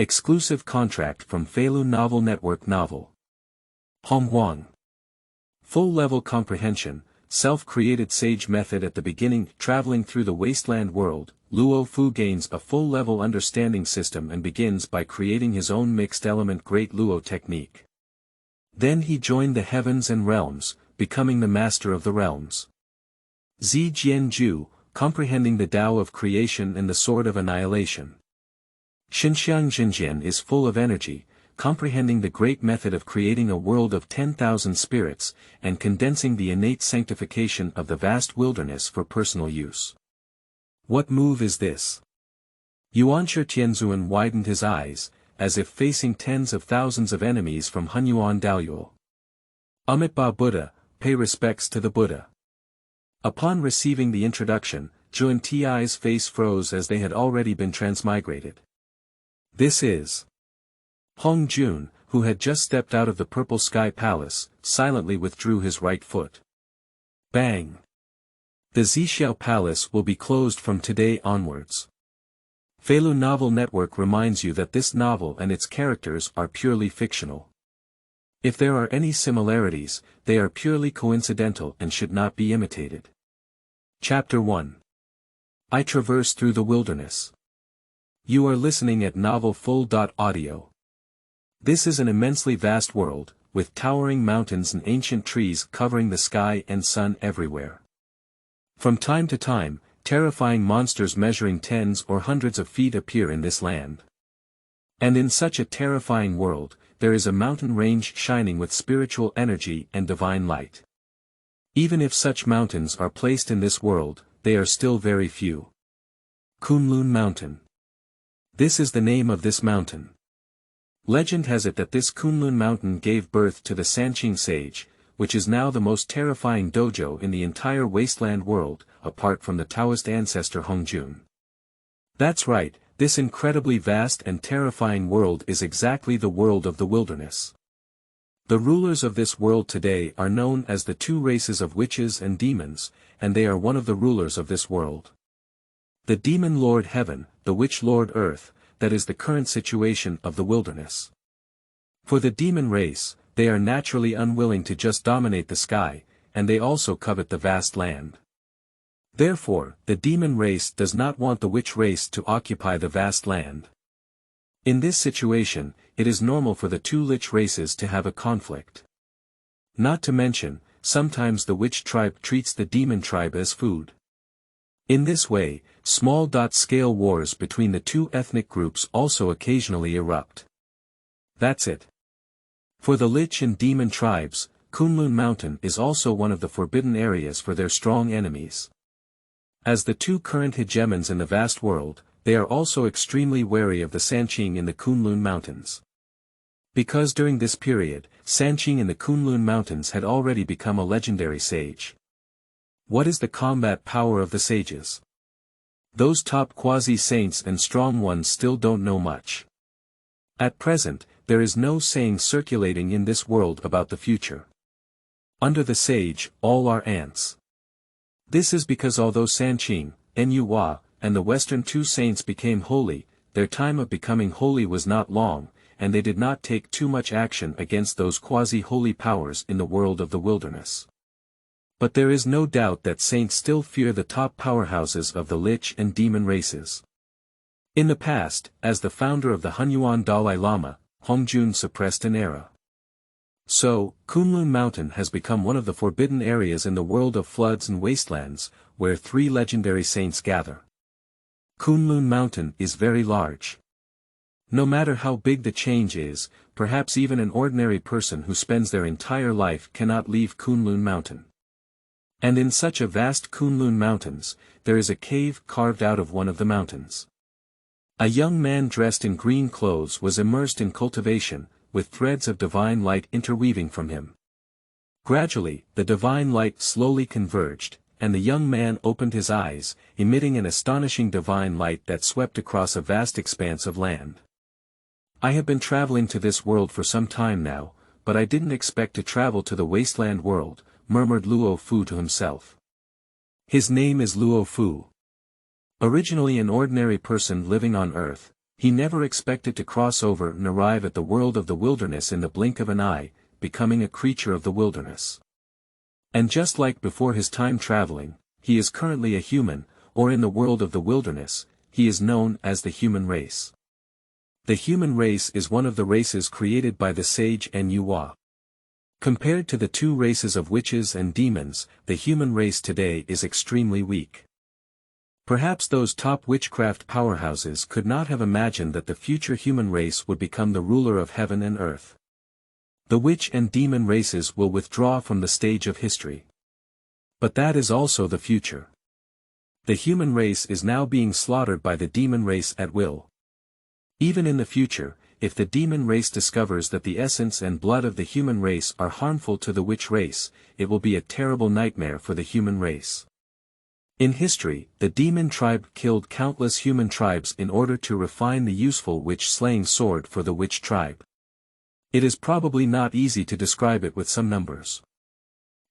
Exclusive contract from Feilu Novel Network Novel. Honghuang. Full-level comprehension, self-created sage method at the beginning. Traveling through the wasteland world, Luo Fu gains a full-level understanding system and begins by creating his own mixed-element Great Luo Technique. Then he joined the heavens and realms, becoming the master of the realms. Zi Jian Jue, comprehending the Dao of Creation and the Sword of Annihilation. Shenxiang Zhenjian is full of energy, comprehending the great method of creating a world of 10,000 spirits, and condensing the innate sanctification of the vast wilderness for personal use. What move is this? Yuanshi Tianzun widened his eyes, as if facing tens of thousands of enemies from Hunyuan Daluo. Amitabha Buddha, pay respects to the Buddha. Upon receiving the introduction, Zhun Ti's face froze as they had already been transmigrated. This is Honghuang, who had just stepped out of the purple sky palace, silently withdrew his right foot. Bang! The Zixiao Palace will be closed from today onwards. Feilu Novel Network reminds you that this novel and its characters are purely fictional. If there are any similarities, they are purely coincidental and should not be imitated. Chapter 1. I traverse through the wilderness. You are listening at novelfull.audio. This is an immensely vast world, with towering mountains and ancient trees covering the sky and sun everywhere. From time to time, terrifying monsters measuring tens or hundreds of feet appear in this land. And in such a terrifying world, there is a mountain range shining with spiritual energy and divine light. Even if such mountains are placed in this world, they are still very few. Kunlun Mountain. This is the name of this mountain. Legend has it that this Kunlun mountain gave birth to the Shenxiang sage, which is now the most terrifying dojo in the entire wasteland world, apart from the Taoist ancestor Honghuang. That's right, this incredibly vast and terrifying world is exactly the world of the wilderness. The rulers of this world today are known as the two races of witches and demons, and they are one of the rulers of this world. The demon lord heaven, the witch lord earth, that is the current situation of the wilderness. For the demon race, they are naturally unwilling to just dominate the sky, and they also covet the vast land. Therefore, the demon race does not want the witch race to occupy the vast land. In this situation, it is normal for the two lich races to have a conflict. Not to mention, sometimes the witch tribe treats the demon tribe as food. In this way, small-scale wars between the two ethnic groups also occasionally erupt. That's it. For the lich and demon tribes, Kunlun Mountain is also one of the forbidden areas for their strong enemies. As the two current hegemons in the vast world, they are also extremely wary of the Shenxiang in the Kunlun Mountains. Because during this period, Shenxiang in the Kunlun Mountains had already become a legendary sage. What is the combat power of the sages? Those top quasi-saints and strong ones still don't know much. At present, there is no saying circulating in this world about the future. Under the sage, all are ants. This is because although Shenxiang, Nuwa, and the Western two saints became holy, their time of becoming holy was not long, and they did not take too much action against those quasi-holy powers in the world of the wilderness. But there is no doubt that saints still fear the top powerhouses of the lich and demon races. In the past, as the founder of the Hunyuan Dalai Lama, Honghuang suppressed an era. So, Kunlun Mountain has become one of the forbidden areas in the world of floods and wastelands, where three legendary saints gather. Kunlun Mountain is very large. No matter how big the change is, perhaps even an ordinary person who spends their entire life cannot leave Kunlun Mountain. And in such a vast Kunlun Mountains, there is a cave carved out of one of the mountains. A young man dressed in green clothes was immersed in cultivation, with threads of divine light interweaving from him. Gradually, the divine light slowly converged, and the young man opened his eyes, emitting an astonishing divine light that swept across a vast expanse of land. I have been traveling to this world for some time now, but I didn't expect to travel to the wasteland world, murmured Luo Fu to himself. His name is Luo Fu. Originally an ordinary person living on Earth, he never expected to cross over and arrive at the world of the wilderness in the blink of an eye, becoming a creature of the wilderness. And just like before his time traveling, he is currently a human, or in the world of the wilderness, he is known as the human race. The human race is one of the races created by the sage and Yuan. Compared to the two races of witches and demons, the human race today is extremely weak. Perhaps those top witchcraft powerhouses could not have imagined that the future human race would become the ruler of heaven and earth. The witch and demon races will withdraw from the stage of history. But that is also the future. The human race is now being slaughtered by the demon race at will. Even in the future, if the demon race discovers that the essence and blood of the human race are harmful to the witch race, it will be a terrible nightmare for the human race. In history, the demon tribe killed countless human tribes in order to refine the useful witch-slaying sword for the witch tribe. It is probably not easy to describe it with some numbers.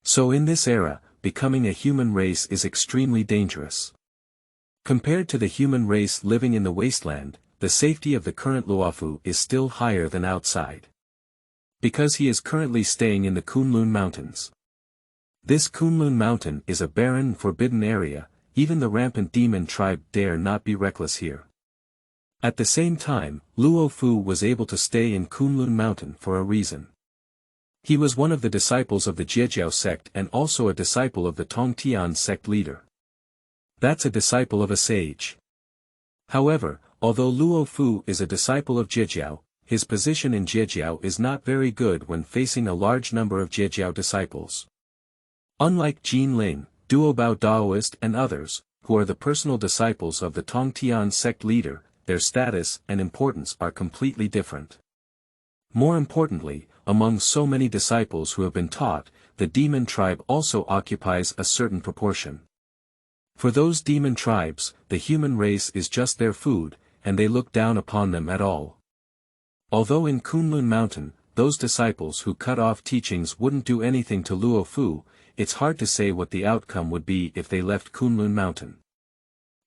So in this era, becoming a human race is extremely dangerous. Compared to the human race living in the wasteland, the safety of the current Luo Fu is still higher than outside. Because he is currently staying in the Kunlun mountains. This Kunlun mountain is a barren and forbidden area, even the rampant demon tribe dare not be reckless here. At the same time, Luo Fu was able to stay in Kunlun mountain for a reason. He was one of the disciples of the Zixiao sect and also a disciple of the Tongtian sect leader. That's a disciple of a sage. However, although Luo Fu is a disciple of Zixiao, his position in Zixiao is not very good when facing a large number of Zixiao disciples. Unlike Jin Ling, Duobao Daoist and others, who are the personal disciples of the Tongtian sect leader, their status and importance are completely different. More importantly, among so many disciples who have been taught, the demon tribe also occupies a certain proportion. For those demon tribes, the human race is just their food, and they look down upon them at all. Although in Kunlun Mountain, those disciples who cut off teachings wouldn't do anything to Luo Fu, it's hard to say what the outcome would be if they left Kunlun Mountain.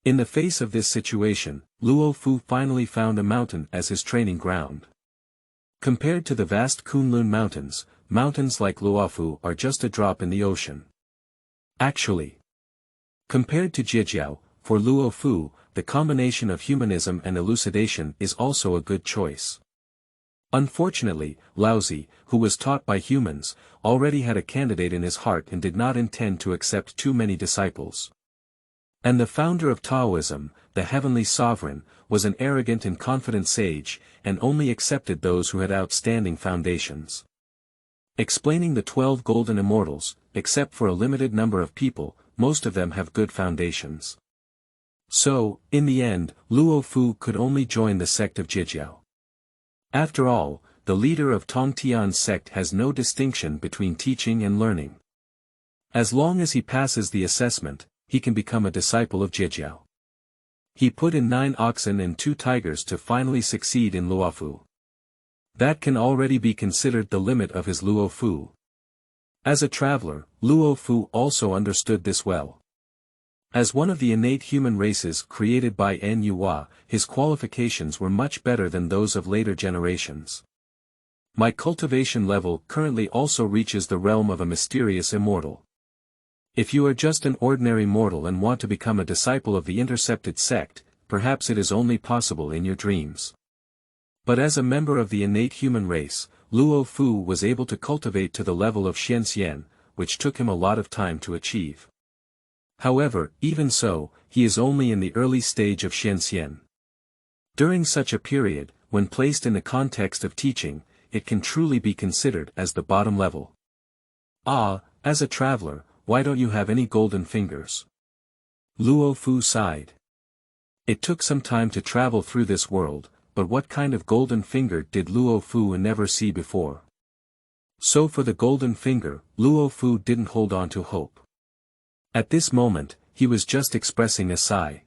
In the face of this situation, Luo Fu finally found a mountain as his training ground. Compared to the vast Kunlun Mountains, mountains like Luo Fu are just a drop in the ocean. Actually, compared to Zixiao, for Luo Fu, the combination of humanism and elucidation is also a good choice. Unfortunately, Laozi, who was taught by humans, already had a candidate in his heart and did not intend to accept too many disciples. And the founder of Taoism, the heavenly sovereign, was an arrogant and confident sage, and only accepted those who had outstanding foundations. Explaining the 12 golden immortals, except for a limited number of people, most of them have good foundations. So, in the end, Luo Fu could only join the sect of Zixiao. After all, the leader of Tongtian's sect has no distinction between teaching and learning. As long as he passes the assessment, he can become a disciple of Zixiao. He put in 9 oxen and 2 tigers to finally succeed in Luo Fu. That can already be considered the limit of his Luo Fu. As a traveler, Luo Fu also understood this well. As one of the innate human races created by Yuan, his qualifications were much better than those of later generations. My cultivation level currently also reaches the realm of a mysterious immortal. If you are just an ordinary mortal and want to become a disciple of the intercepted sect, perhaps it is only possible in your dreams. But as a member of the innate human race, Luo Fu was able to cultivate to the level of Shenxiang, which took him a lot of time to achieve. However, even so, he is only in the early stage of Shenxiang. During such a period, when placed in the context of teaching, it can truly be considered as the bottom level. Ah, as a traveler, why don't you have any golden fingers? Luo Fu sighed. It took some time to travel through this world, but what kind of golden finger did Luo Fu never see before? So for the golden finger, Luo Fu didn't hold on to hope. At this moment, he was just expressing a sigh.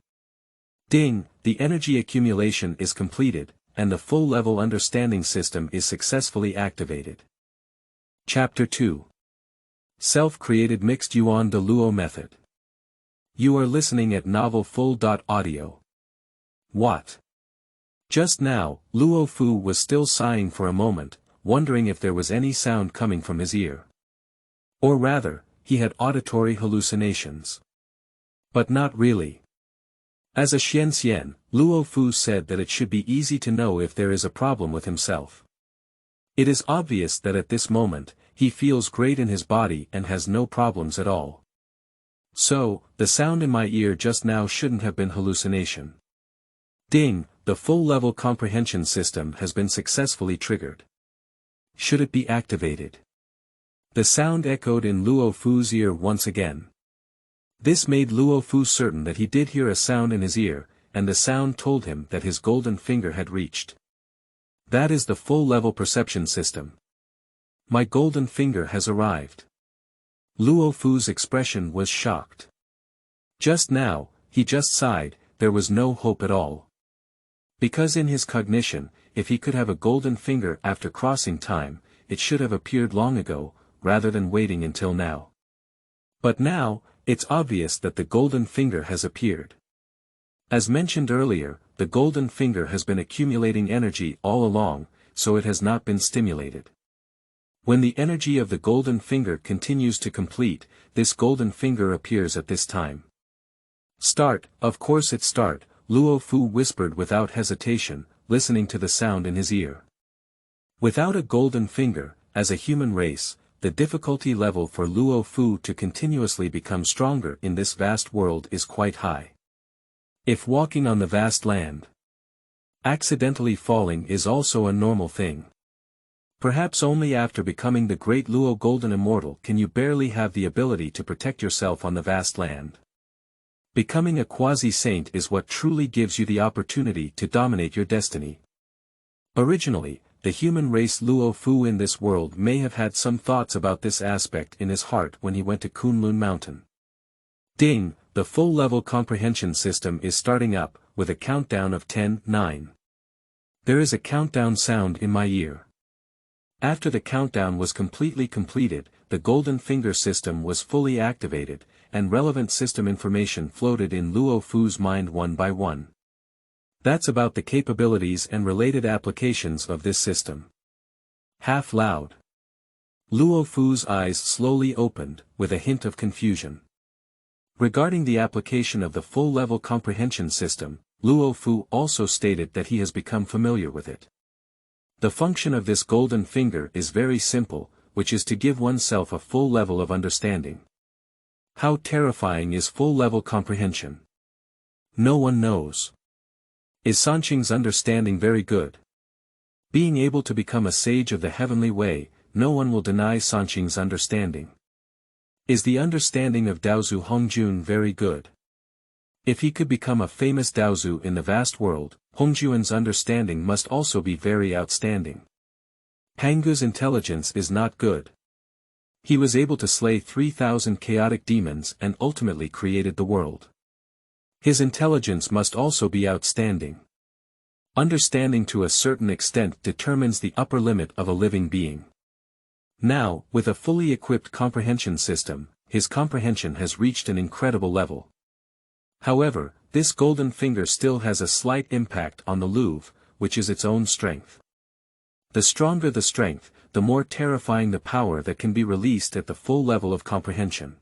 Ding, the energy accumulation is completed, and the full-level understanding system is successfully activated. Chapter 2. Self-created mixed Hunyuan Daluo method. You are listening at novelfull.audio. What? Just now, Luo Fu was still sighing for a moment, wondering if there was any sound coming from his ear. Or rather, he had auditory hallucinations. But not really. As a Shenxiang, Luo Fu said that it should be easy to know if there is a problem with himself. It is obvious that at this moment, he feels great in his body and has no problems at all. So, the sound in my ear just now shouldn't have been hallucination. Ding, the full-level comprehension system has been successfully triggered. Should it be activated? The sound echoed in Luo Fu's ear once again. This made Luo Fu certain that he did hear a sound in his ear, and the sound told him that his golden finger had reached. That is the full-level perception system. My golden finger has arrived. Luo Fu's expression was shocked. Just now, he just sighed, there was no hope at all. Because in his cognition, if he could have a golden finger after crossing time, it should have appeared long ago, rather than waiting until now. But now, it's obvious that the golden finger has appeared. As mentioned earlier, the golden finger has been accumulating energy all along, so it has not been stimulated. When the energy of the golden finger continues to complete, this golden finger appears at this time. Start, of course it start, Luo Fu whispered without hesitation, listening to the sound in his ear. Without a golden finger, as a human race, the difficulty level for Luo Fu to continuously become stronger in this vast world is quite high. If walking on the vast land, accidentally falling is also a normal thing. Perhaps only after becoming the Great Luo Golden Immortal can you barely have the ability to protect yourself on the vast land. Becoming a quasi-saint is what truly gives you the opportunity to dominate your destiny. Originally, the human race Luo Fu in this world may have had some thoughts about this aspect in his heart when he went to Kunlun Mountain. Ding, the full-level comprehension system is starting up, with a countdown of 10, 9. There is a countdown sound in my ear. After the countdown was completely completed, the golden finger system was fully activated, and relevant system information floated in Luo Fu's mind one by one. That's about the capabilities and related applications of this system. Half loud. Luo Fu's eyes slowly opened, with a hint of confusion. Regarding the application of the full-level comprehension system, Luo Fu also stated that he has become familiar with it. The function of this golden finger is very simple, which is to give oneself a full level of understanding. How terrifying is full-level comprehension? No one knows. Is Sanqing's understanding very good? Being able to become a sage of the heavenly way, no one will deny Sanqing's understanding. Is the understanding of Daozu Hongjun very good? If he could become a famous Daozu in the vast world, Hongjuan's understanding must also be very outstanding. Pangu's intelligence is not good. He was able to slay 3,000 chaotic demons and ultimately created the world. His intelligence must also be outstanding. Understanding to a certain extent determines the upper limit of a living being. Now, with a fully equipped comprehension system, his comprehension has reached an incredible level. However, this golden finger still has a slight impact on the Louvre, which is its own strength. The stronger the strength, the more terrifying the power that can be released at the full level of comprehension.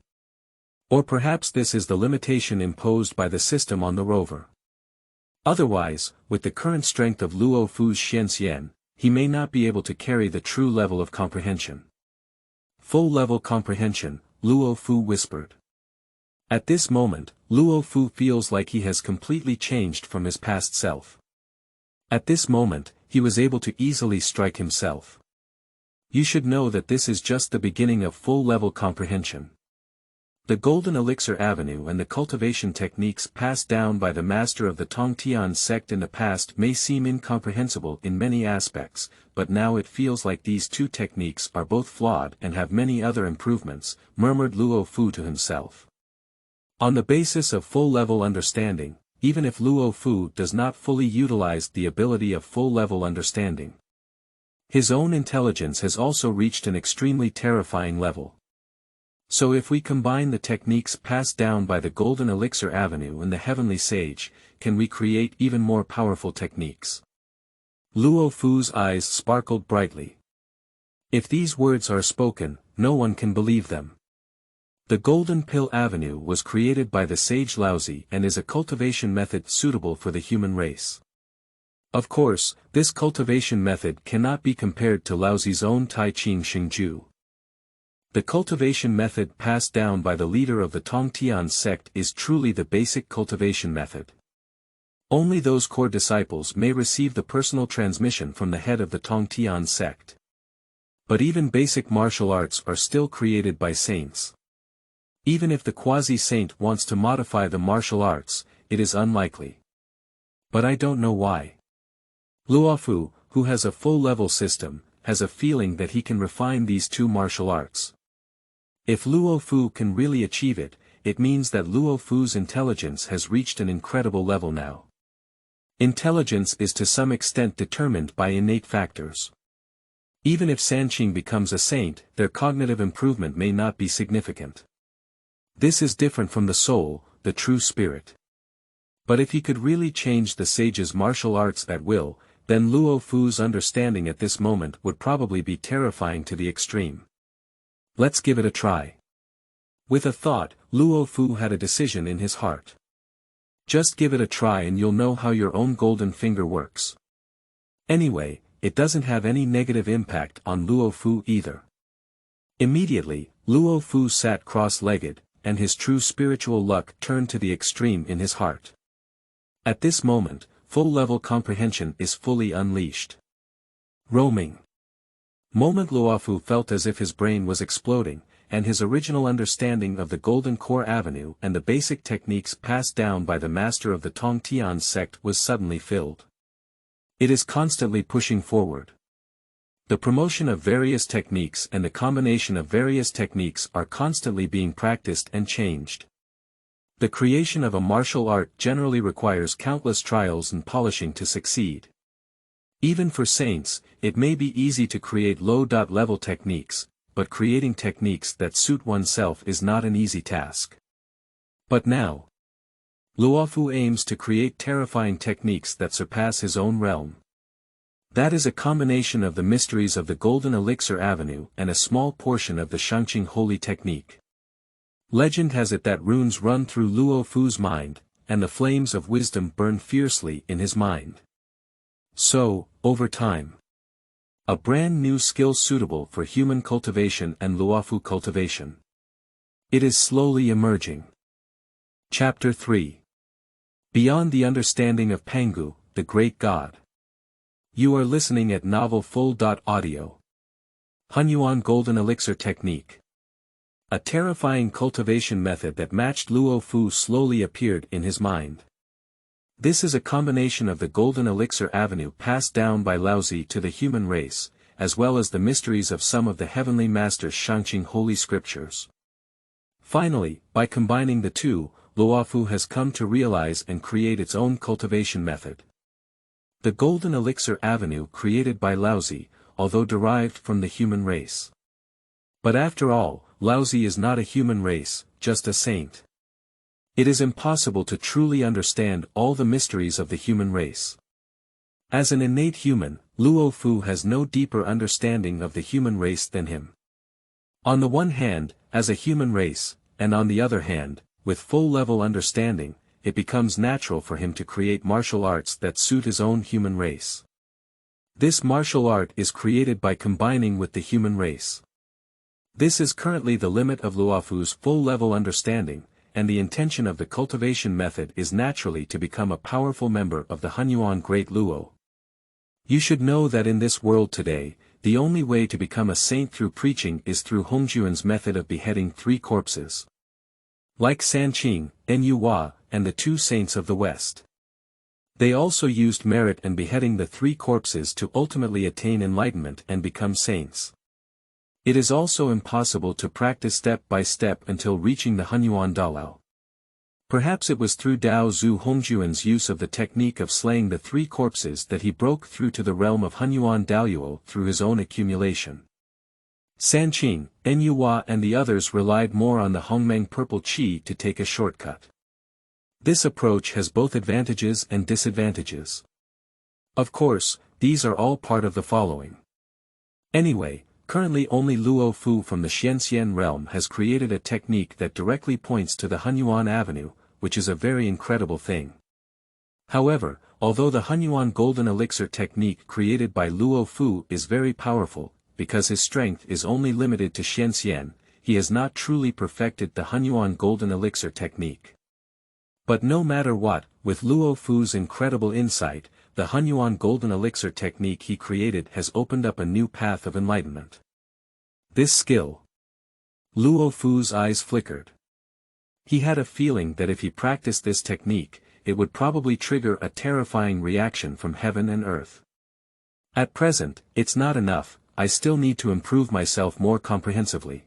Or perhaps this is the limitation imposed by the system on the rover. Otherwise, with the current strength of Luo Fu's Shenxiang, he may not be able to carry the true level of comprehension. Full-level comprehension, Luo Fu whispered. At this moment, Luo Fu feels like he has completely changed from his past self. At this moment, he was able to easily strike himself. You should know that this is just the beginning of full-level comprehension. The Golden Elixir Avenue and the cultivation techniques passed down by the master of the Tongtian sect in the past may seem incomprehensible in many aspects, but now it feels like these two techniques are both flawed and have many other improvements, murmured Luo Fu to himself. On the basis of full-level understanding, even if Luo Fu does not fully utilize the ability of full-level understanding, his own intelligence has also reached an extremely terrifying level. So if we combine the techniques passed down by the Golden Elixir Avenue and the Heavenly Sage, can we create even more powerful techniques? Luo Fu's eyes sparkled brightly. If these words are spoken, no one can believe them. The Golden Pill Avenue was created by the sage Laozi and is a cultivation method suitable for the human race. Of course, this cultivation method cannot be compared to Laozi's own Tai Ching Xingju. The cultivation method passed down by the leader of the Tongtian sect is truly the basic cultivation method. Only those core disciples may receive the personal transmission from the head of the Tongtian sect. But even basic martial arts are still created by saints. Even if the quasi-saint wants to modify the martial arts, it is unlikely. But I don't know why. Luo Fu, who has a full-level system, has a feeling that he can refine these two martial arts. If Luo Fu can really achieve it, it means that Luo Fu's intelligence has reached an incredible level now. Intelligence is to some extent determined by innate factors. Even if Sanqing becomes a saint, their cognitive improvement may not be significant. This is different from the soul, the true spirit. But if he could really change the sage's martial arts at will, then Luo Fu's understanding at this moment would probably be terrifying to the extreme. Let's give it a try. With a thought, Luo Fu had a decision in his heart. Just give it a try and you'll know how your own golden finger works. Anyway, it doesn't have any negative impact on Luo Fu either. Immediately, Luo Fu sat cross-legged, and his true spiritual luck turned to the extreme in his heart. At this moment, full-level comprehension is fully unleashed. Roaming. Moment Luo Fu felt as if his brain was exploding, and his original understanding of the Golden Core Avenue and the basic techniques passed down by the master of the Tongtian sect was suddenly filled. It is constantly pushing forward. The promotion of various techniques and the combination of various techniques are constantly being practiced and changed. The creation of a martial art generally requires countless trials and polishing to succeed. Even for saints, it may be easy to create low-level techniques, but creating techniques that suit oneself is not an easy task. But now, Luo Fu aims to create terrifying techniques that surpass his own realm. That is a combination of the mysteries of the Golden Elixir Avenue and a small portion of the Shenxiang Holy Technique. Legend has it that runes run through Luo Fu's mind, and the flames of wisdom burn fiercely in his mind. So, over time, a brand new skill suitable for human cultivation and Luo Fu cultivation. It is slowly emerging. Chapter 3. Beyond the understanding of Pangu, the great god. You are listening at Novel Full.audio. Hunyuan Golden Elixir Technique. A terrifying cultivation method that matched Luo Fu slowly appeared in his mind. This is a combination of the Golden Elixir Avenue passed down by Laozi to the human race, as well as the mysteries of some of the heavenly masters' Shenxiang holy scriptures. Finally, by combining the two, Luo Fu has come to realize and create its own cultivation method. The Golden Elixir Avenue created by Laozi, although derived from the human race. But after all, Laozi is not a human race, just a saint. It is impossible to truly understand all the mysteries of the human race. As an innate human, Luo Fu has no deeper understanding of the human race than him. On the one hand, as a human race, and on the other hand, with full-level understanding, it becomes natural for him to create martial arts that suit his own human race. This martial art is created by combining with the human race. This is currently the limit of Luo Fu's full-level understanding, and the intention of the cultivation method is naturally to become a powerful member of the Hunyuan Great Luo. You should know that in this world today, the only way to become a saint through preaching is through Hongjuan's method of beheading 3 corpses. Like Sanqing, Nyue, and the 2 saints of the West. They also used merit and beheading the 3 corpses to ultimately attain enlightenment and become saints. It is also impossible to practice step by step until reaching the Hunyuan Daluo. Perhaps it was through Dao Zhu Hongjuan's use of the technique of slaying the 3 corpses that he broke through to the realm of Hunyuan Daluo through his own accumulation. Sanqing, Nyue and the others relied more on the Hongmeng purple qi to take a shortcut. This approach has both advantages and disadvantages. Of course, these are all part of the following. Anyway, currently only Luo Fu from the Shenxiang realm has created a technique that directly points to the Hunyuan Avenue, which is a very incredible thing. However, although the Hunyuan Golden Elixir technique created by Luo Fu is very powerful, because his strength is only limited to Shenxiang, he has not truly perfected the Hunyuan Golden Elixir technique. But no matter what, with Luo Fu's incredible insight, the Hunyuan Golden Elixir technique he created has opened up a new path of enlightenment. This skill. Luo Fu's eyes flickered. He had a feeling that if he practiced this technique, it would probably trigger a terrifying reaction from heaven and earth. At present, it's not enough, I still need to improve myself more comprehensively.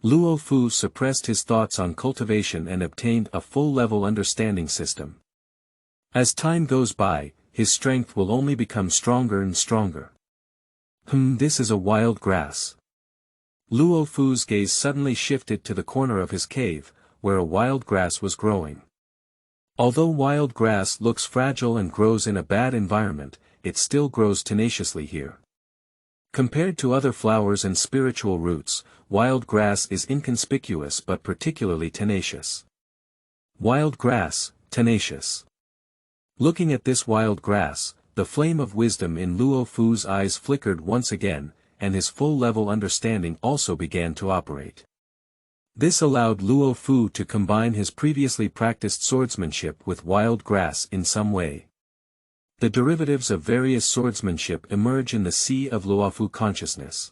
Luo Fu suppressed his thoughts on cultivation and obtained a full-level understanding system. As time goes by, his strength will only become stronger and stronger. This is a wild grass. Luo Fu's gaze suddenly shifted to the corner of his cave, where a wild grass was growing. Although wild grass looks fragile and grows in a bad environment, it still grows tenaciously here. Compared to other flowers and spiritual roots, wild grass is inconspicuous but particularly tenacious. Wild grass, tenacious. Looking at this wild grass, the flame of wisdom in Luo Fu's eyes flickered once again, and his full-level understanding also began to operate. This allowed Luo Fu to combine his previously practiced swordsmanship with wild grass in some way. The derivatives of various swordsmanship emerge in the sea of Luo Fu consciousness.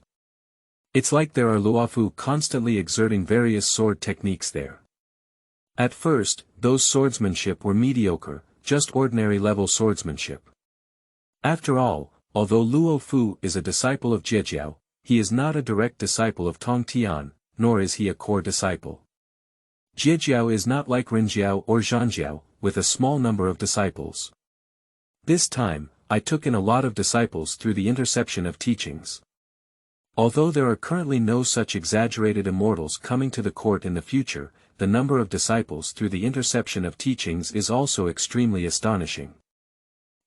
It's like there are Luo Fu constantly exerting various sword techniques there. At first, those swordsmanship were mediocre, just ordinary level swordsmanship. After all, although Luo Fu is a disciple of Zhijiao, he is not a direct disciple of Tongtian, nor is he a core disciple. Zhijiao is not like Renjiao or Zhanjiao, with a small number of disciples. This time, I took in a lot of disciples through the interception of teachings. Although there are currently no such exaggerated immortals coming to the court in the future, the number of disciples through the interception of teachings is also extremely astonishing.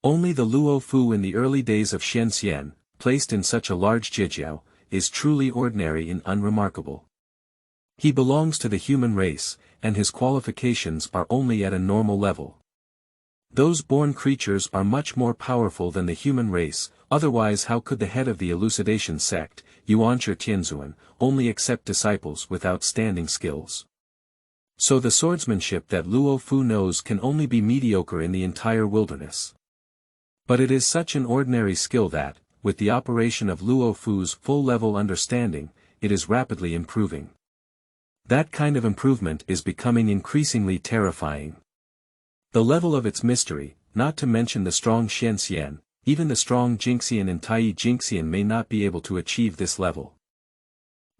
Only the Luo Fu in the early days of Shenxiang, placed in such a large Zhijiao, is truly ordinary and unremarkable. He belongs to the human race, and his qualifications are only at a normal level. Those born creatures are much more powerful than the human race, otherwise how could the head of the elucidation sect, Yuanshi Tianzun, only accept disciples with outstanding skills? So the swordsmanship that Luo Fu knows can only be mediocre in the entire wilderness. But it is such an ordinary skill that, with the operation of Luo Fu's full-level understanding, it is rapidly improving. That kind of improvement is becoming increasingly terrifying. The level of its mystery, not to mention the strong Shenxiang, even the strong Jixian and Tai Jixian may not be able to achieve this level.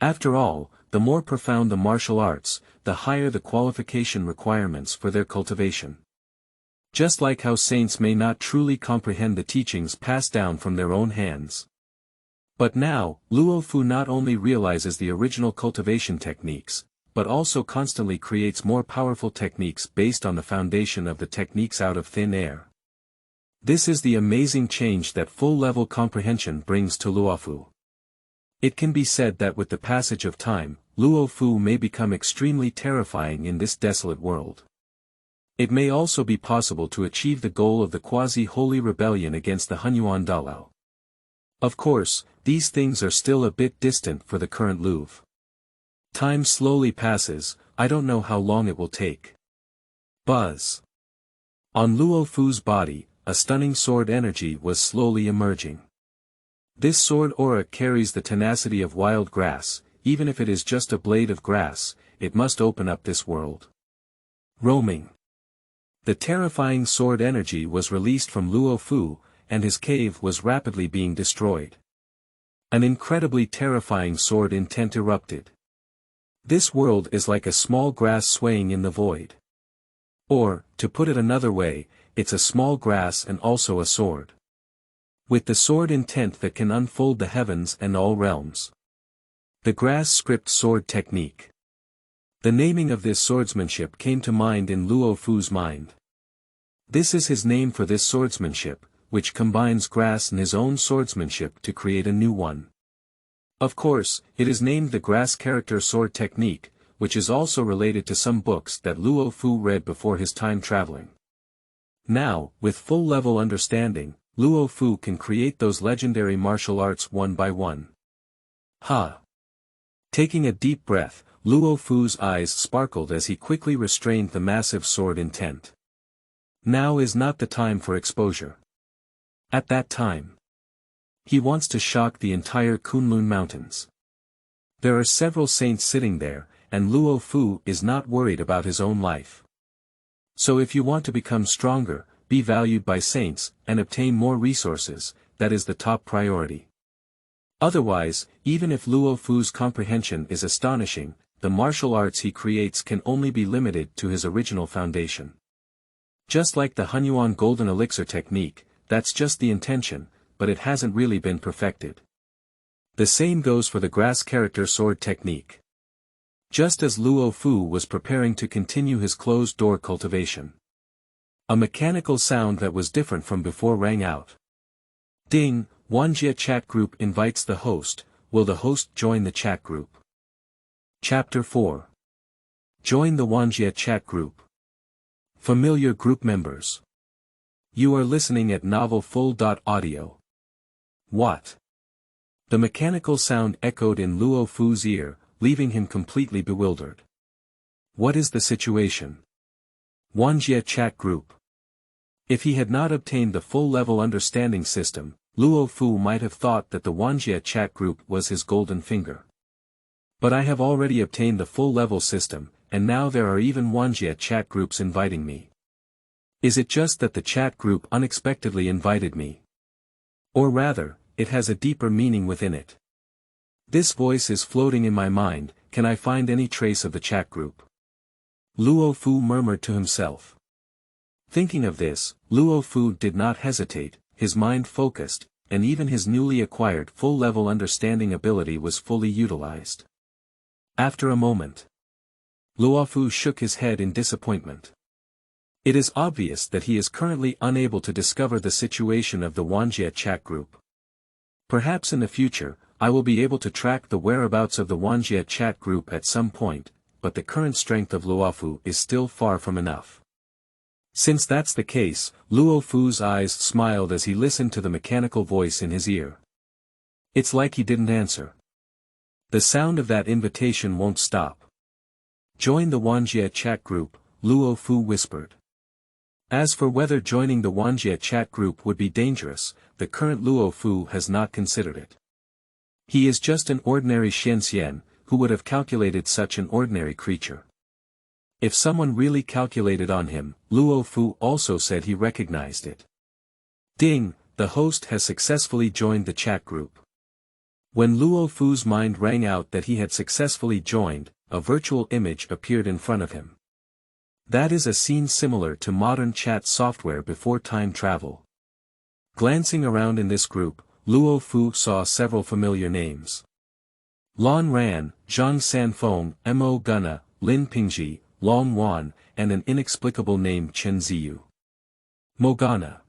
After all, the more profound the martial arts, the higher the qualification requirements for their cultivation. Just like how saints may not truly comprehend the teachings passed down from their own hands. But now, Luo Fu not only realizes the original cultivation techniques, but also constantly creates more powerful techniques based on the foundation of the techniques out of thin air. This is the amazing change that full-level comprehension brings to Luo Fu. It can be said that with the passage of time, Luo Fu may become extremely terrifying in this desolate world. It may also be possible to achieve the goal of the quasi-holy rebellion against the Hunyuan Daluo. Of course, these things are still a bit distant for the current Louvre. Time slowly passes, I don't know how long it will take. Buzz. On Luo Fu's body, a stunning sword energy was slowly emerging. This sword aura carries the tenacity of wild grass, even if it is just a blade of grass, it must open up this world. Roaming. The terrifying sword energy was released from Luo Fu, and his cave was rapidly being destroyed. An incredibly terrifying sword intent erupted. This world is like a small grass swaying in the void. Or, to put it another way, it's a small grass and also a sword. With the sword intent that can unfold the heavens and all realms. The grass script sword technique. The naming of this swordsmanship came to mind in Luo Fu's mind. This is his name for this swordsmanship, which combines grass and his own swordsmanship to create a new one. Of course, it is named the grass character sword technique, which is also related to some books that Luo Fu read before his time traveling. Now, with full-level understanding, Luo Fu can create those legendary martial arts one by one. Ha! Taking a deep breath, Luo Fu's eyes sparkled as he quickly restrained the massive sword intent. Now is not the time for exposure. At that time, he wants to shock the entire Kunlun mountains. There are several saints sitting there, and Luo Fu is not worried about his own life. So if you want to become stronger, be valued by saints, and obtain more resources, that is the top priority. Otherwise, even if Luo Fu's comprehension is astonishing, the martial arts he creates can only be limited to his original foundation. Just like the Hunyuan golden elixir technique, that's just the intention, but it hasn't really been perfected. The same goes for the grass character sword technique. Just as Luo Fu was preparing to continue his closed-door cultivation, a mechanical sound that was different from before rang out. Ding! Wanjie Chat Group invites the host. Will the host join the chat group? Chapter 4. Join the Wanjie Chat Group. Familiar group members. You are listening at novelfull.audio. What? The mechanical sound echoed in Luo Fu's ear, leaving him completely bewildered. What is the situation? Wanjie Chat Group. If he had not obtained the full-level understanding system, Luo Fu might have thought that the Wanjie Chat Group was his golden finger. But I have already obtained the full-level system, and now there are even Wanjie Chat Groups inviting me. Is it just that the chat group unexpectedly invited me? Or rather, it has a deeper meaning within it. This voice is floating in my mind. Can I find any trace of the chat group? Luo Fu murmured to himself. Thinking of this, Luo Fu did not hesitate, his mind focused, and even his newly acquired full-level understanding ability was fully utilized. After a moment, Luo Fu shook his head in disappointment. It is obvious that he is currently unable to discover the situation of the Wanjie Chat Group. Perhaps in the future, I will be able to track the whereabouts of the Wanjie Chat Group at some point, but the current strength of Luo Fu is still far from enough. Since that's the case, Luo Fu's eyes smiled as he listened to the mechanical voice in his ear. It's like he didn't answer. The sound of that invitation won't stop. Join the Wanjie Chat Group, Luo Fu whispered. As for whether joining the Wanjie Chat Group would be dangerous, the current Luo Fu has not considered it. He is just an ordinary Shenxiang, who would have calculated such an ordinary creature. If someone really calculated on him, Luo Fu also said he recognized it. Ding! The host has successfully joined the chat group. When Luo Fu's mind rang out that he had successfully joined, a virtual image appeared in front of him. That is a scene similar to modern chat software before time travel. Glancing around in this group, Luo Fu saw several familiar names. Lan Ran, Zhang Sanfeng, Mo Gunna, Lin Pingji, Long Wan, and an inexplicable name Chen Ziyu. Mogana.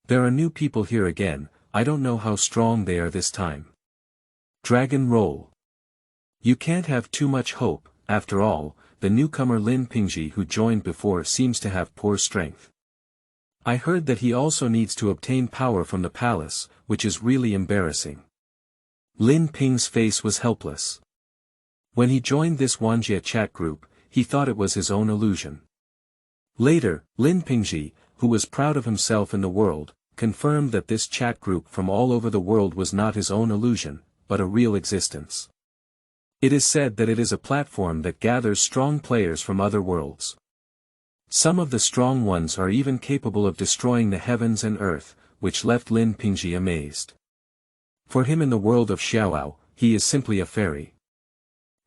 There are new people here again, I don't know how strong they are this time. Dragon Roll. You can't have too much hope, after all, the newcomer Lin Pingji who joined before seems to have poor strength. I heard that he also needs to obtain power from the palace, which is really embarrassing. Lin Ping's face was helpless. When he joined this Wanjie chat group, he thought it was his own illusion. Later, Lin Pingji, who was proud of himself in the world, confirmed that this chat group from all over the world was not his own illusion, but a real existence. It is said that it is a platform that gathers strong players from other worlds. Some of the strong ones are even capable of destroying the heavens and earth, which left Lin Pingji amazed. For him in the world of Xiaoao, he is simply a fairy.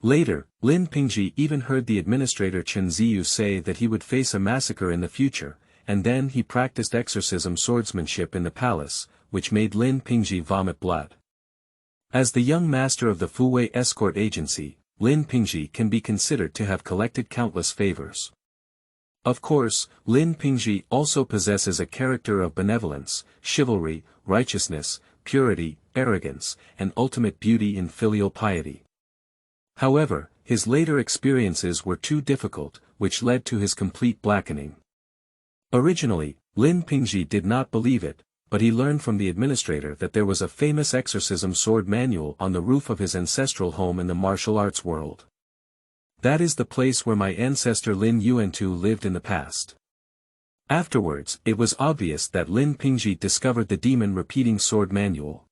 Later, Lin Pingji even heard the administrator Chen Ziyu say that he would face a massacre in the future, and then he practiced exorcism swordsmanship in the palace, which made Lin Pingji vomit blood. As the young master of the Fuwei escort agency, Lin Pingji can be considered to have collected countless favors. Of course, Lin Pingji also possesses a character of benevolence, chivalry, righteousness, purity, arrogance, and ultimate beauty in filial piety. However, his later experiences were too difficult, which led to his complete blackening. Originally, Lin Pingji did not believe it, but he learned from the administrator that there was a famous exorcism sword manual on the roof of his ancestral home in the martial arts world. That is the place where my ancestor Lin Yuantu lived in the past. Afterwards, it was obvious that Lin Pingji discovered the demon repeating sword manual.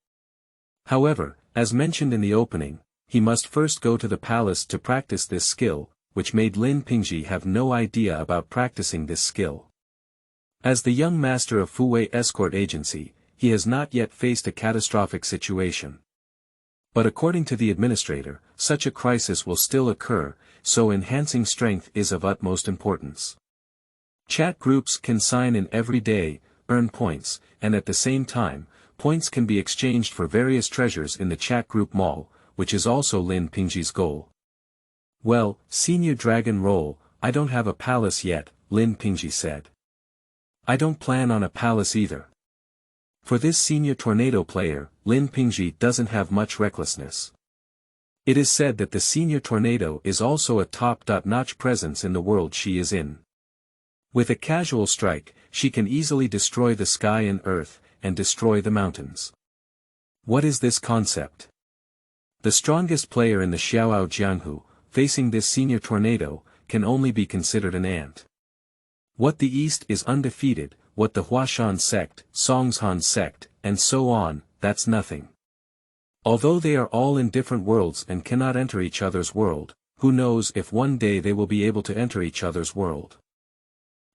However, as mentioned in the opening, he must first go to the palace to practice this skill, which made Lin Pingji have no idea about practicing this skill. As the young master of Fuwei Escort Agency, he has not yet faced a catastrophic situation. But according to the administrator, such a crisis will still occur, so enhancing strength is of utmost importance. Chat groups can sign in every day, earn points, and at the same time, points can be exchanged for various treasures in the chat group mall, which is also Lin Pingji's goal. Well, Senior Dragon Roll, I don't have a palace yet, Lin Pingji said. I don't plan on a palace either. For this senior tornado player, Lin Pingji doesn't have much recklessness. It is said that the senior tornado is also a top-notch presence in the world she is in. With a casual strike, she can easily destroy the sky and earth, and destroy the mountains. What is this concept? The strongest player in the Xiaoao Jianghu, facing this senior tornado, can only be considered an ant. What the East is undefeated, what the Huashan Sect, Songshan Sect, and so on, that's nothing. Although they are all in different worlds and cannot enter each other's world, who knows if one day they will be able to enter each other's world.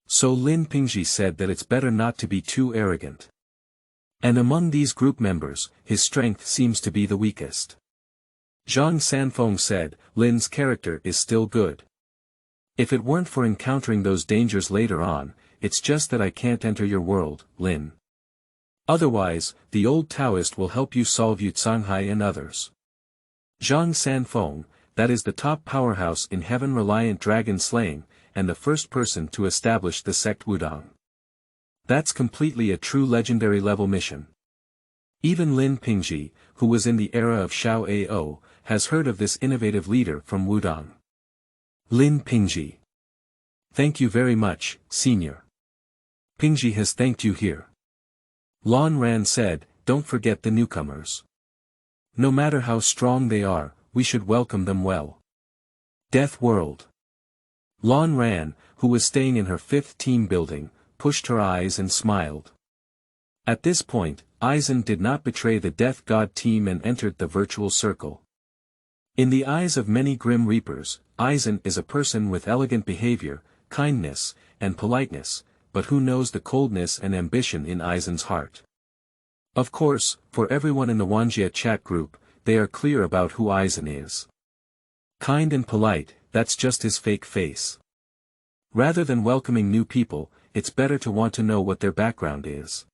So Lin Pingji said that it's better not to be too arrogant. And among these group members, his strength seems to be the weakest. Zhang Sanfeng said, Lin's character is still good. If it weren't for encountering those dangers later on, it's just that I can't enter your world, Lin. Otherwise, the old Taoist will help you solve Yu Canghai and others. Zhang Sanfeng, that is the top powerhouse in heaven-reliant dragon slaying, and the first person to establish the sect Wudang. That's completely a true legendary level mission. Even Lin Pingji, who was in the era of Xiao Ao, has heard of this innovative leader from Wudang. Lin Pingji. Thank you very much, Senior. Pingji has thanked you here. Lan Ran said, don't forget the newcomers. No matter how strong they are, we should welcome them well. Death World. Lan Ran, who was staying in her 5th team building, pushed her eyes and smiled. At this point, Aizen did not betray the Death God team and entered the virtual circle. In the eyes of many Grim Reapers, Aizen is a person with elegant behavior, kindness, and politeness, but who knows the coldness and ambition in Aizen's heart? Of course, for everyone in the Wanjie Chat Group, they are clear about who Aizen is. Kind and polite, that's just his fake face. Rather than welcoming new people, it's better to want to know what their background is.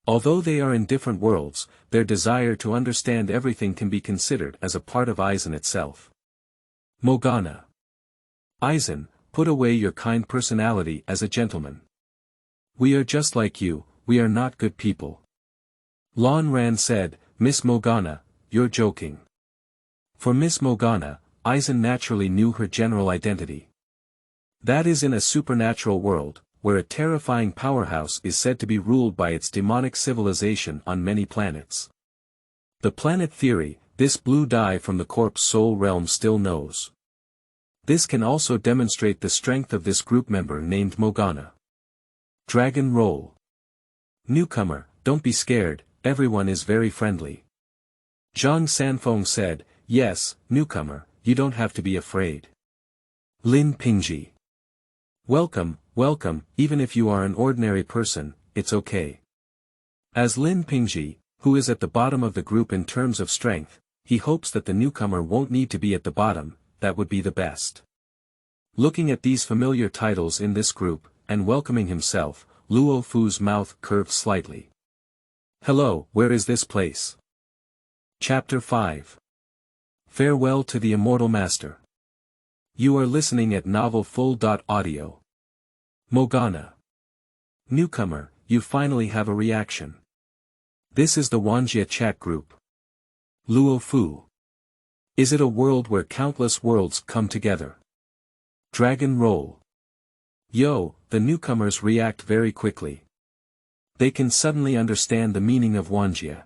Although they are in different worlds, their desire to understand everything can be considered as a part of Aizen itself. Mogana. Aizen, put away your kind personality as a gentleman. We are just like you, we are not good people. Lan Ran said, Miss Mogana, you're joking. For Miss Mogana, Aizen naturally knew her general identity. That is in a supernatural world, where a terrifying powerhouse is said to be ruled by its demonic civilization on many planets. The planet theory, this blue dye from the corpse soul realm still knows. This can also demonstrate the strength of this group member named Mogana. Dragon Roll. Newcomer, don't be scared, everyone is very friendly. Zhang Sanfeng said, yes, newcomer, you don't have to be afraid. Lin Pingji. Welcome, welcome, even if you are an ordinary person, it's okay. As Lin Pingji, who is at the bottom of the group in terms of strength, he hopes that the newcomer won't need to be at the bottom, that would be the best. Looking at these familiar titles in this group, and welcoming himself, Luo Fu's mouth curved slightly. Hello, where is this place? Chapter 5. Farewell to the Immortal Master. You are listening at novelfull.audio. Morgana. Newcomer, you finally have a reaction. This is the Wanjie Chat Group. Luo Fu. Is it a world where countless worlds come together? Dragon roll. Yo, the newcomers react very quickly. They can suddenly understand the meaning of Wanjie.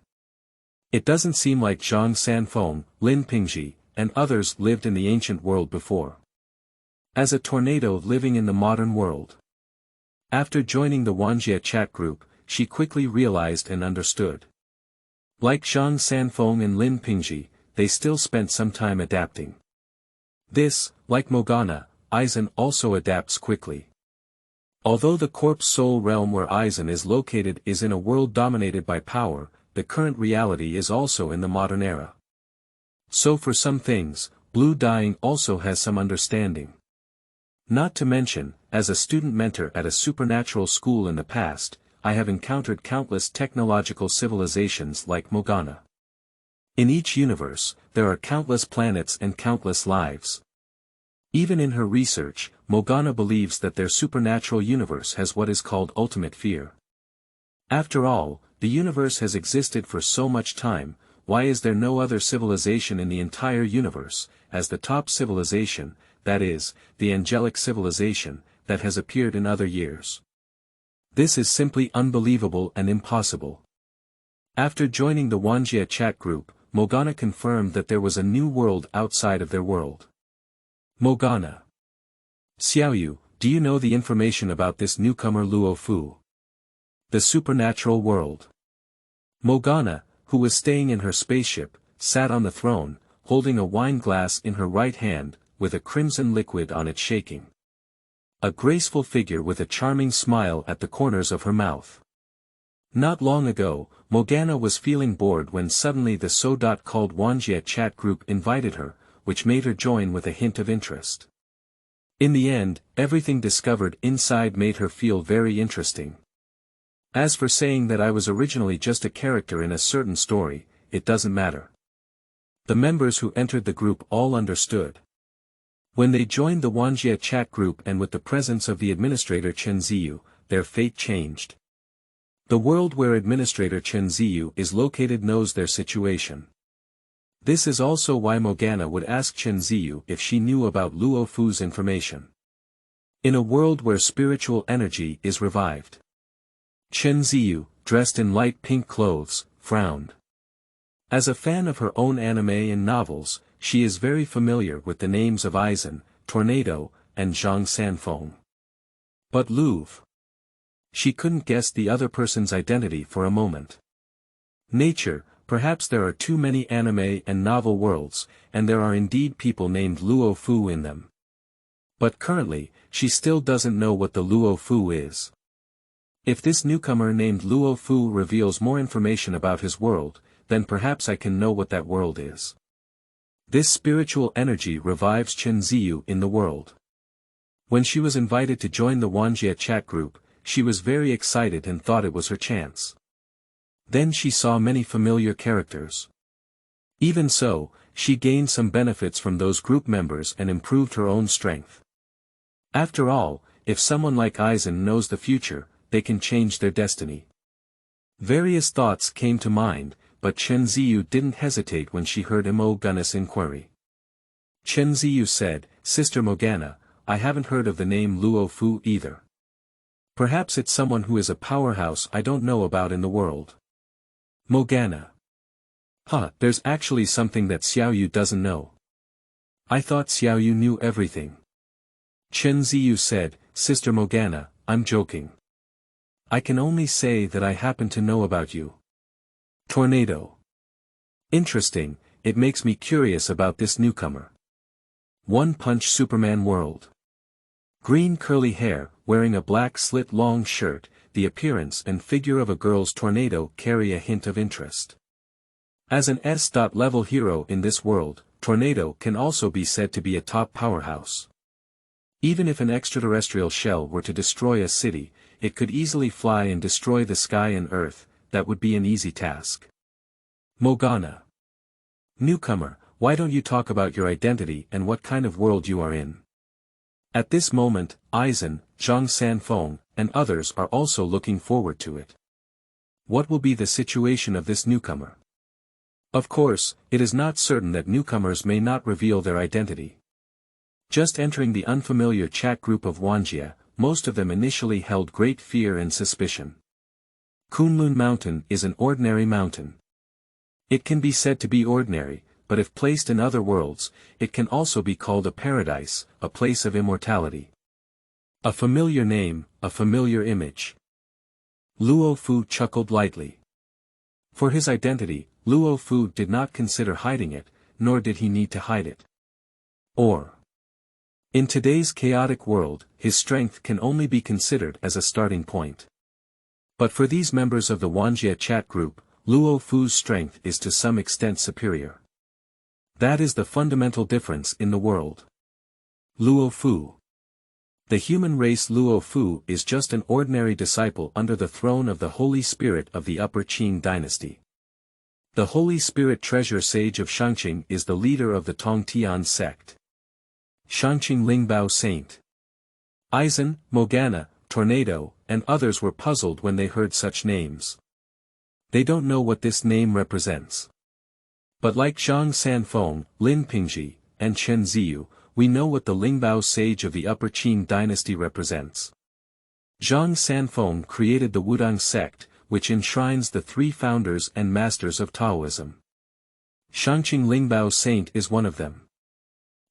It doesn't seem like Zhang Sanfeng, Lin Pingji, and others lived in the ancient world before. As a tornado living in the modern world. After joining the Wanjie Chat Group, she quickly realized and understood. Like Zhang Sanfeng and Lin Pingji, they still spent some time adapting. This, like Morgana, Aizen also adapts quickly. Although the corpse soul realm where Aizen is located is in a world dominated by power, the current reality is also in the modern era. So for some things, Blue Dying also has some understanding. Not to mention, as a student mentor at a supernatural school in the past, I have encountered countless technological civilizations like Morgana. In each universe, there are countless planets and countless lives. Even in her research, Morgana believes that their supernatural universe has what is called ultimate fear. After all, the universe has existed for so much time, why is there no other civilization in the entire universe, as the top civilization, that is, the angelic civilization, that has appeared in other years? This is simply unbelievable and impossible. After joining the Wanjie Chat Group, Morgana confirmed that there was a new world outside of their world. Morgana. Xiaoyu, do you know the information about this newcomer Luo Fu? The supernatural world. Morgana, who was staying in her spaceship, sat on the throne, holding a wine glass in her right hand, with a crimson liquid on it shaking. A graceful figure with a charming smile at the corners of her mouth. Not long ago, Morgana was feeling bored when suddenly the so-called Wanjie Chat Group invited her, which made her join with a hint of interest. In the end, everything discovered inside made her feel very interesting. As for saying that I was originally just a character in a certain story, it doesn't matter. The members who entered the group all understood. When they joined the Wanjie Chat Group and with the presence of the administrator Chen Ziyu, their fate changed. The world where Administrator Chen Ziyu is located knows their situation. This is also why Morgana would ask Chen Ziyu if she knew about Luo Fu's information. In a world where spiritual energy is revived. Chen Ziyu, dressed in light pink clothes, frowned. As a fan of her own anime and novels, she is very familiar with the names of Aizen, Tornado, and Zhang Sanfeng. But Louvre. She couldn't guess the other person's identity for a moment. Nature, perhaps there are too many anime and novel worlds, and there are indeed people named Luo Fu in them. But currently, she still doesn't know what the Luo Fu is. If this newcomer named Luo Fu reveals more information about his world, then perhaps I can know what that world is. This spiritual energy revives Chen Ziyu in the world. When she was invited to join the Wanjie Chat Group, she was very excited and thought it was her chance. Then she saw many familiar characters. Even so, she gained some benefits from those group members and improved her own strength. After all, if someone like Aizen knows the future, they can change their destiny. Various thoughts came to mind, but Chen Ziyu didn't hesitate when she heard Imoguna's inquiry. Chen Ziyu said, "Sister Morgana, I haven't heard of the name Luo Fu either. Perhaps it's someone who is a powerhouse I don't know about in the world." Morgana. There's actually something that Xiaoyu doesn't know. I thought Xiaoyu knew everything. Chen Ziyu said, "Sister Morgana, I'm joking. I can only say that I happen to know about you." Tornado. Interesting, it makes me curious about this newcomer. One Punch Superman world. Green curly hair, wearing a black slit-long shirt, the appearance and figure of a girl's Tornado carry a hint of interest. As an S.level hero in this world, Tornado can also be said to be a top powerhouse. Even if an extraterrestrial shell were to destroy a city, it could easily fly and destroy the sky and earth, that would be an easy task. Morgana. Newcomer, why don't you talk about your identity and what kind of world you are in? At this moment, Eisen, Zhang Sanfeng, and others are also looking forward to it. What will be the situation of this newcomer? Of course, it is not certain that newcomers may not reveal their identity. Just entering the unfamiliar chat group of Wanjie, most of them initially held great fear and suspicion. Kunlun Mountain is an ordinary mountain. It can be said to be ordinary, but if placed in other worlds, it can also be called a paradise, a place of immortality. A familiar name, a familiar image. Luo Fu chuckled lightly. For his identity, Luo Fu did not consider hiding it, nor did he need to hide it. In today's chaotic world, his strength can only be considered as a starting point. But for these members of the Wanjie Chat Group, Luo Fu's strength is to some extent superior. That is the fundamental difference in the world. Luo Fu. The human race Luo Fu is just an ordinary disciple under the throne of the Holy Spirit of the Upper Qing dynasty. The Holy Spirit treasure sage of Shenxiang is the leader of the Tongtian sect. Shenxiang Lingbao Saint. Eisen, Mogana, Tornado, and others were puzzled when they heard such names. They don't know what this name represents. But like Zhang Sanfeng, Lin Pingji, and Chen Ziyu, we know what the Lingbao sage of the Upper Qing dynasty represents. Zhang Sanfeng created the Wudang sect, which enshrines the three founders and masters of Taoism. Shenxiang Lingbao Saint is one of them.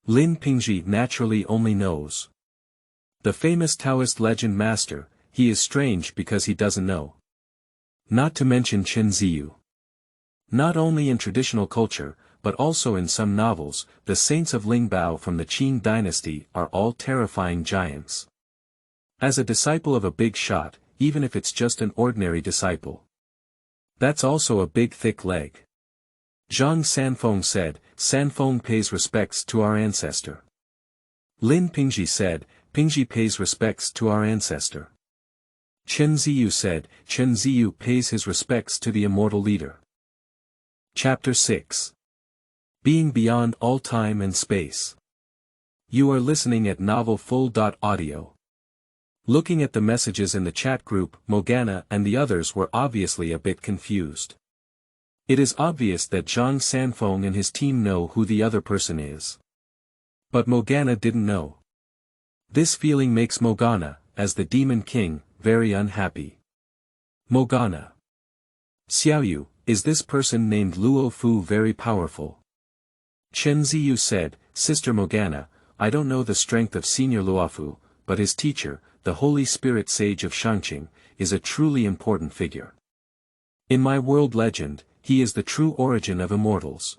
Lin Pingji naturally only knows. The famous Taoist legend master, he is strange because he doesn't know. Not to mention Chen Ziyu. Not only in traditional culture, but also in some novels, the saints of Lingbao from the Qing dynasty are all terrifying giants. As a disciple of a big shot, even if it's just an ordinary disciple. That's also a big thick leg. Zhang Sanfeng said, Sanfeng pays respects to our ancestor. Lin Pingji said, Pingji pays respects to our ancestor. Chen Ziyu said, Chen Ziyu pays his respects to the immortal leader. Chapter 6. Being Beyond All Time and Space. You are listening at novelfull.audio. Looking at the messages in the chat group, Mogana and the others were obviously a bit confused. It is obvious that Zhang Sanfeng and his team know who the other person is. But Mogana didn't know. This feeling makes Mogana, as the Demon King, very unhappy. Mogana. Xiaoyu, is this person named Luo Fu very powerful? Chen Ziyu said, Sister Mogana, I don't know the strength of Senior Luo Fu, but his teacher, the Holy Spirit Sage of Shenxiang, is a truly important figure. In my world legend, he is the true origin of immortals.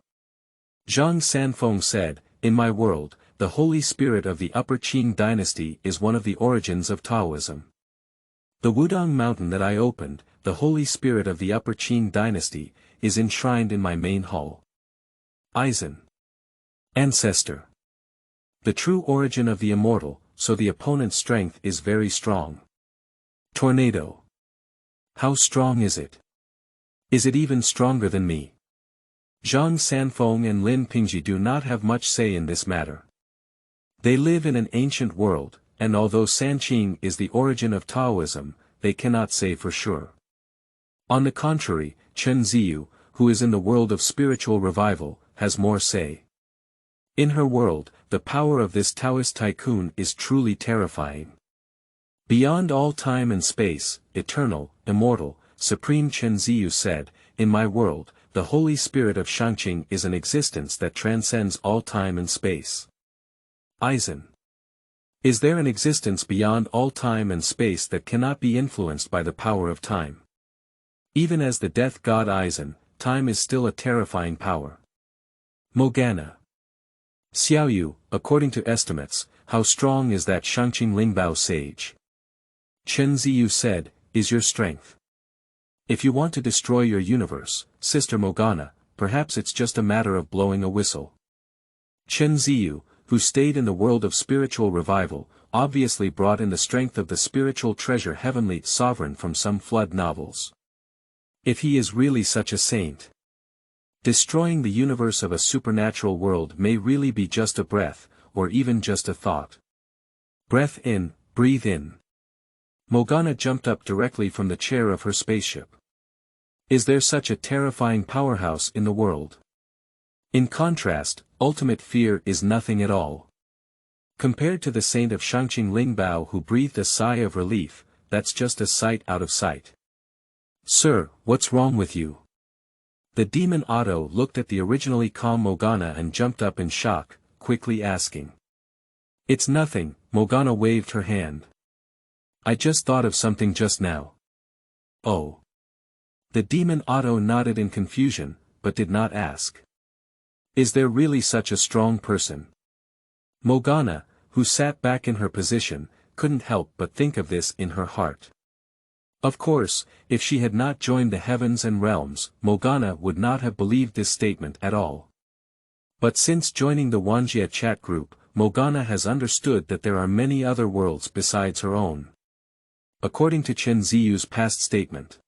Zhang Sanfeng said, in my world, the Holy Spirit of the Upper Qing dynasty is one of the origins of Taoism. The Wudang mountain that I opened, the Holy Spirit of the Upper Qing dynasty, is enshrined in my main hall. Eisen. Ancestor. The true origin of the immortal, so the opponent's strength is very strong. Tornado. How strong is it? Is it even stronger than me? Zhang Sanfeng and Lin Pingji do not have much say in this matter. They live in an ancient world, and although Sanqing is the origin of Taoism, they cannot say for sure. On the contrary, Chen Ziyu, who is in the world of spiritual revival, has more say. In her world, the power of this Taoist tycoon is truly terrifying. Beyond all time and space, eternal, immortal, Supreme Chen Ziyu said, in my world, the Holy Spirit of Shenxiang is an existence that transcends all time and space. Eisen. Is there an existence beyond all time and space that cannot be influenced by the power of time? Even as the death god Eisen, time is still a terrifying power. Mogana. Xiaoyu, according to estimates, how strong is that Shenxiang Lingbao sage? Chen Ziyu said, is your strength. If you want to destroy your universe, Sister Mogana, perhaps it's just a matter of blowing a whistle. Chen Ziyu, who stayed in the world of spiritual revival, obviously brought in the strength of the spiritual treasure Heavenly Sovereign from some flood novels. If he is really such a saint. Destroying the universe of a supernatural world may really be just a breath, or even just a thought. Breath in, breathe in. Morgana jumped up directly from the chair of her spaceship. Is there such a terrifying powerhouse in the world? In contrast, ultimate fear is nothing at all. Compared to the saint of Shangqing Lingbao who breathed a sigh of relief, that's just a sight out of sight. Sir, what's wrong with you? The demon Otto looked at the originally calm Morgana and jumped up in shock, quickly asking. It's nothing, Morgana waved her hand. I just thought of something just now. Oh. The demon Otto nodded in confusion, but did not ask. Is there really such a strong person? Morgana, who sat back in her position, couldn't help but think of this in her heart. Of course, if she had not joined the heavens and realms, Morgana would not have believed this statement at all. But since joining the Wanjie Chat Group, Morgana has understood that there are many other worlds besides her own. According to Chen Ziyu's past statement,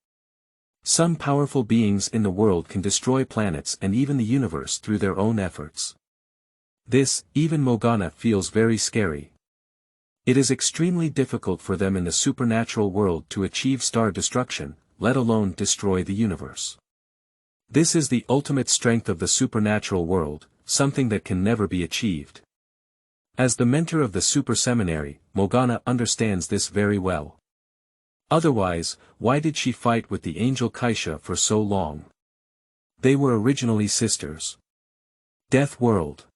some powerful beings in the world can destroy planets and even the universe through their own efforts. This, even Morgana feels very scary. It is extremely difficult for them in the supernatural world to achieve star destruction, let alone destroy the universe. This is the ultimate strength of the supernatural world, something that can never be achieved. As the mentor of the super seminary, Morgana understands this very well. Otherwise, why did she fight with the angel Kaisha for so long? They were originally sisters. Death World.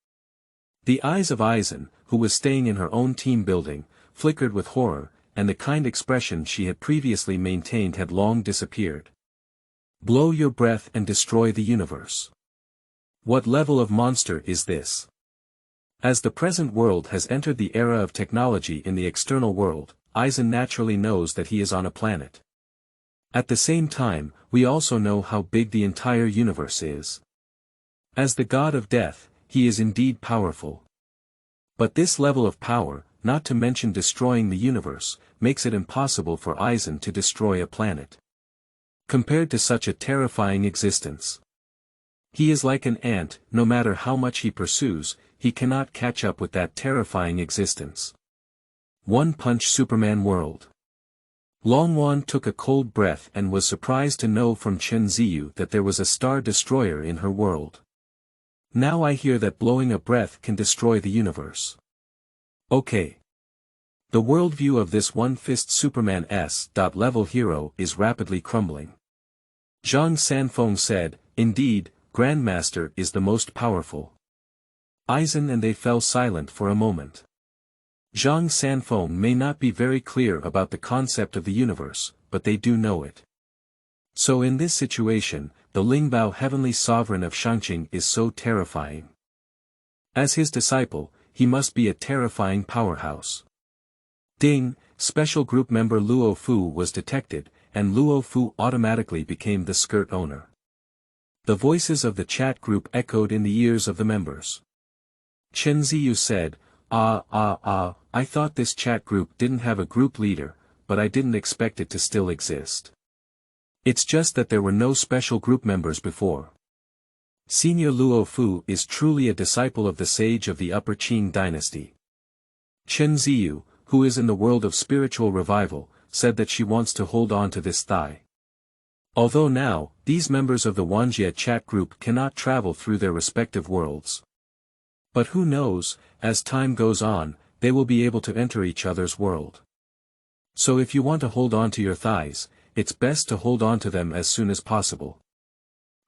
The eyes of Aizen, who was staying in her own team building, flickered with horror, and the kind expression she had previously maintained had long disappeared. Blow your breath and destroy the universe. What level of monster is this? As the present world has entered the era of technology in the external world, Aizen naturally knows that he is on a planet. At the same time, we also know how big the entire universe is. As the god of death, he is indeed powerful. But this level of power, not to mention destroying the universe, makes it impossible for Aizen to destroy a planet. Compared to such a terrifying existence, he is like an ant. No matter how much he pursues, he cannot catch up with that terrifying existence. One Punch Superman World. Longwan took a cold breath and was surprised to know from Chen Ziyu that there was a star destroyer in her world. Now I hear that blowing a breath can destroy the universe. Okay. The worldview of this one-fist Superman S.-level hero is rapidly crumbling. Zhang Sanfeng said, indeed, Grandmaster is the most powerful. Aizen and they fell silent for a moment. Zhang Sanfeng may not be very clear about the concept of the universe, but they do know it. So in this situation, the Lingbao heavenly sovereign of Shangqing is so terrifying. As his disciple, he must be a terrifying powerhouse. Ding, special group member Luo Fu was detected, and Luo Fu automatically became the skirt owner. The voices of the chat group echoed in the ears of the members. Chen Ziyu said, I thought this chat group didn't have a group leader, but I didn't expect it to still exist. It's just that there were no special group members before. Senior Luo Fu is truly a disciple of the sage of the Upper Qing dynasty. Chen Ziyu, who is in the world of spiritual revival, said that she wants to hold on to this thigh. Although now, these members of the Wanjie Chat Group cannot travel through their respective worlds. But who knows, as time goes on, they will be able to enter each other's world. So if you want to hold on to your thighs, it's best to hold on to them as soon as possible.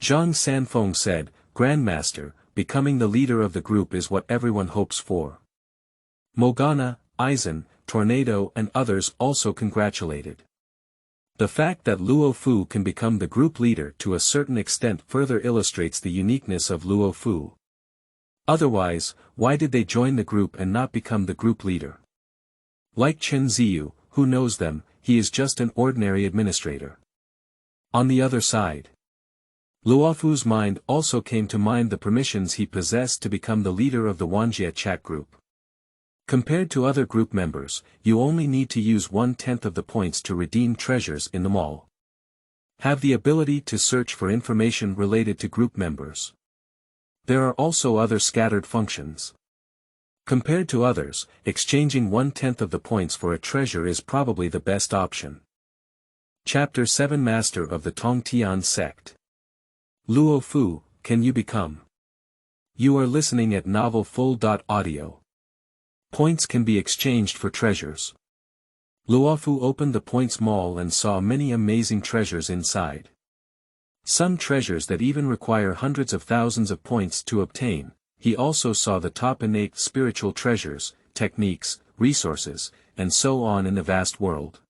Zhang Sanfeng said, Grandmaster, becoming the leader of the group is what everyone hopes for. Morgana, Aizen, Tornado and others also congratulated. The fact that Luo Fu can become the group leader to a certain extent further illustrates the uniqueness of Luo Fu. Otherwise, why did they join the group and not become the group leader? Like Chen Ziyu, who knows them, he is just an ordinary administrator. On the other side, Luo Fu's mind also came to mind the permissions he possessed to become the leader of the Wanjie Chat Group. Compared to other group members, you only need to use 1/10 of the points to redeem treasures in the mall. Have the ability to search for information related to group members. There are also other scattered functions. Compared to others, exchanging 1/10 of the points for a treasure is probably the best option. Chapter 7 Master of the Tongtian Sect. Luo Fu, can you become? You are listening at Novel Full.audio. Points can be exchanged for treasures. Luo Fu opened the points mall and saw many amazing treasures inside. Some treasures that even require hundreds of thousands of points to obtain. He also saw the top innate spiritual treasures, techniques, resources, and so on in the vast world.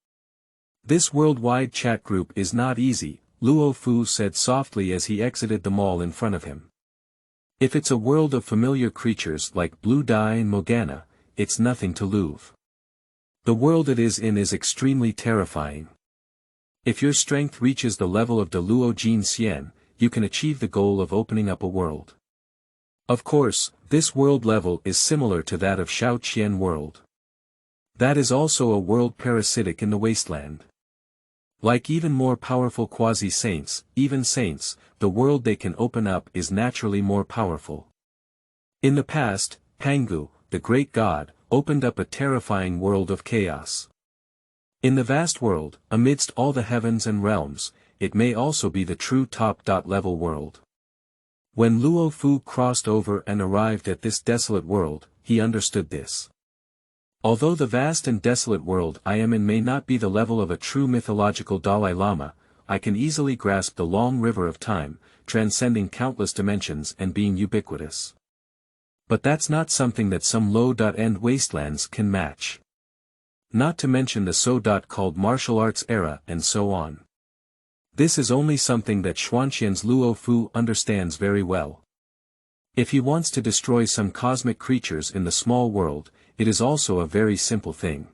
This worldwide chat group is not easy, Luo Fu said softly as he exited the mall in front of him. If it's a world of familiar creatures like Blue Dai and Morgana, it's nothing to Louvre. The world it is in is extremely terrifying. If your strength reaches the level of the Luo Jin Xian, you can achieve the goal of opening up a world. Of course, this world level is similar to that of Shaoqian world. That is also a world parasitic in the wasteland. Like even more powerful quasi-saints, even saints, the world they can open up is naturally more powerful. In the past, Pangu, the great god, opened up a terrifying world of chaos. In the vast world, amidst all the heavens and realms, it may also be the true top-level world. When Luo Fu crossed over and arrived at this desolate world, he understood this. Although the vast and desolate world I am in may not be the level of a true mythological Dalai Lama, I can easily grasp the long river of time, transcending countless dimensions and being ubiquitous. But that's not something that some low-end wastelands can match. Not to mention the so-called martial arts era and so on. This is only something that Xuanqian's Luo Fu understands very well. If he wants to destroy some cosmic creatures in the small world, it is also a very simple thing.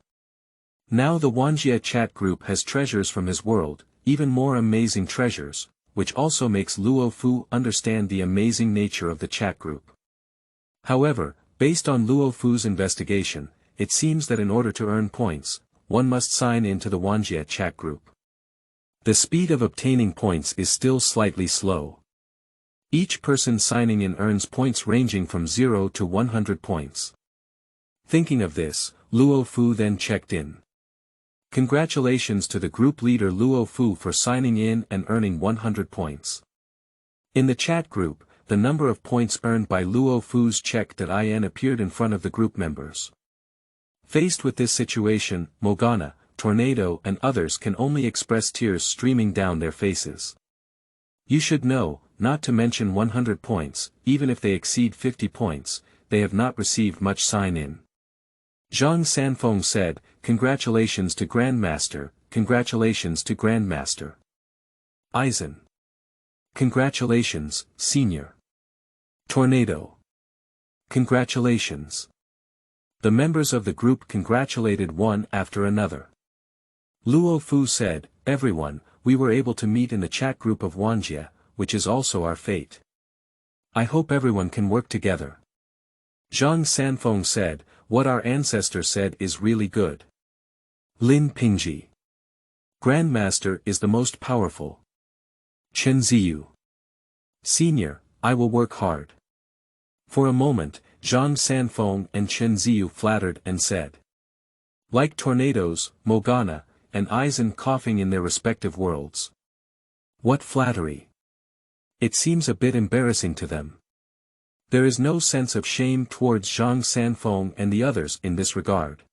Now the Wanjie Chat Group has treasures from his world, even more amazing treasures, which also makes Luo Fu understand the amazing nature of the chat group. However, based on Luo Fu's investigation, it seems that in order to earn points, one must sign in to the Wanjie Chat Group. The speed of obtaining points is still slightly slow. Each person signing in earns points ranging from 0 to 100 points. Thinking of this, Luo Fu then checked in. Congratulations to the group leader Luo Fu for signing in and earning 100 points. In the chat group, the number of points earned by Luo Fu's check.in appeared in front of the group members. Faced with this situation, Morgana, Tornado and others can only express tears streaming down their faces. You should know, not to mention 100 points, even if they exceed 50 points, they have not received much sign-in. Zhang Sanfeng said, "Congratulations to Grandmaster, congratulations to Grandmaster." Eisen. "Congratulations, Senior." Tornado. "Congratulations." The members of the group congratulated one after another. Luo Fu said, "Everyone, we were able to meet in the chat group of Wanjie, which is also our fate. I hope everyone can work together." Zhang Sanfeng said, "What our ancestor said is really good." Lin Pingji. "Grandmaster is the most powerful." Chen Ziyu. "Senior, I will work hard." For a moment, Zhang Sanfeng and Chen Ziyu flattered and said. Like tornadoes, Morgana, and Eisen coughing in their respective worlds. What flattery! It seems a bit embarrassing to them. There is no sense of shame towards Zhang Sanfeng and the others in this regard.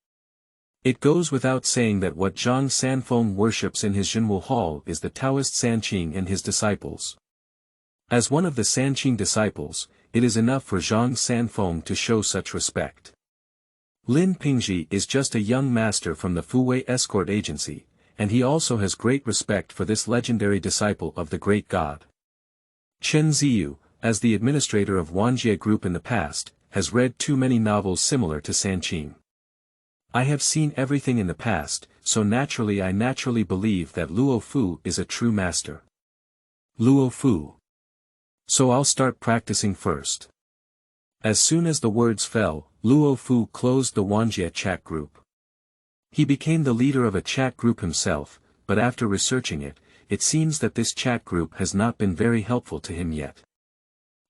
It goes without saying that what Zhang Sanfeng worships in his Zhenwu Hall is the Taoist Sanqing and his disciples. As one of the Sanqing disciples, it is enough for Zhang Sanfeng to show such respect. Lin Pingji is just a young master from the Fuwei escort agency, and he also has great respect for this legendary disciple of the great god. Chen Ziyu, as the administrator of Wanjie Group in the past, has read too many novels similar to Sanqing. I have seen everything in the past, so I naturally believe that Luo Fu is a true master. Luo Fu. So I'll start practicing first. As soon as the words fell, Luo Fu closed the Wanjie chat group. He became the leader of a chat group himself, but after researching it, it seems that this chat group has not been very helpful to him yet.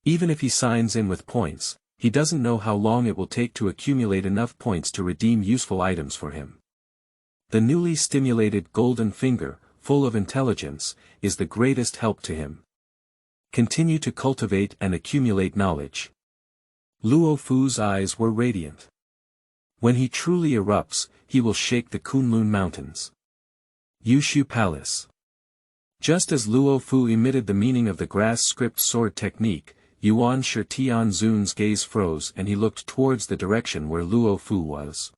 Even if he signs in with points, he doesn't know how long it will take to accumulate enough points to redeem useful items for him. The newly stimulated golden finger, full of intelligence, is the greatest help to him. Continue to cultivate and accumulate knowledge. Luo Fu's eyes were radiant. When he truly erupts, he will shake the Kunlun mountains. Zixiao Palace. Just as Luo Fu emitted the meaning of the grass script sword technique, Yuanshi Tianzun's gaze froze and he looked towards the direction where Luo Fu was.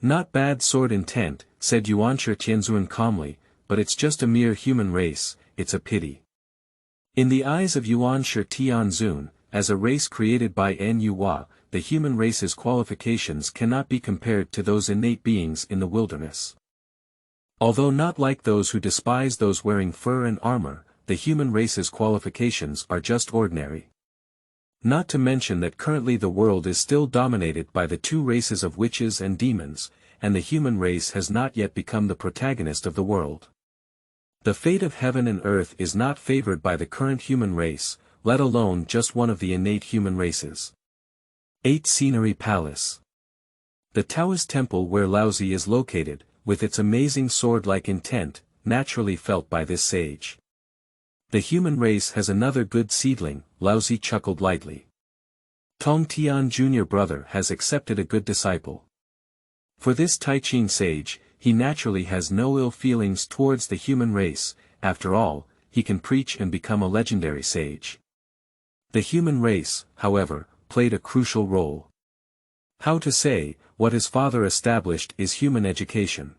Not bad sword intent, said Yuanshi Tianzun calmly, but it's just a mere human race, it's a pity. In the eyes of Yuanshi Tianzun, as a race created by Nuwa, the human race's qualifications cannot be compared to those innate beings in the wilderness. Although not like those who despise those wearing fur and armor, the human race's qualifications are just ordinary. Not to mention that currently the world is still dominated by the two races of witches and demons, and the human race has not yet become the protagonist of the world. The fate of heaven and earth is not favored by the current human race, let alone just one of the innate human races. 8 Scenery Palace. The Taoist temple where Laozi is located, with its amazing sword-like intent, naturally felt by this sage. The human race has another good seedling, Laozi chuckled lightly. Tongtian junior brother has accepted a good disciple. For this Taichin sage, he naturally has no ill feelings towards the human race, after all, he can preach and become a legendary sage. The human race, however, played a crucial role. How to say, what his father established is human education.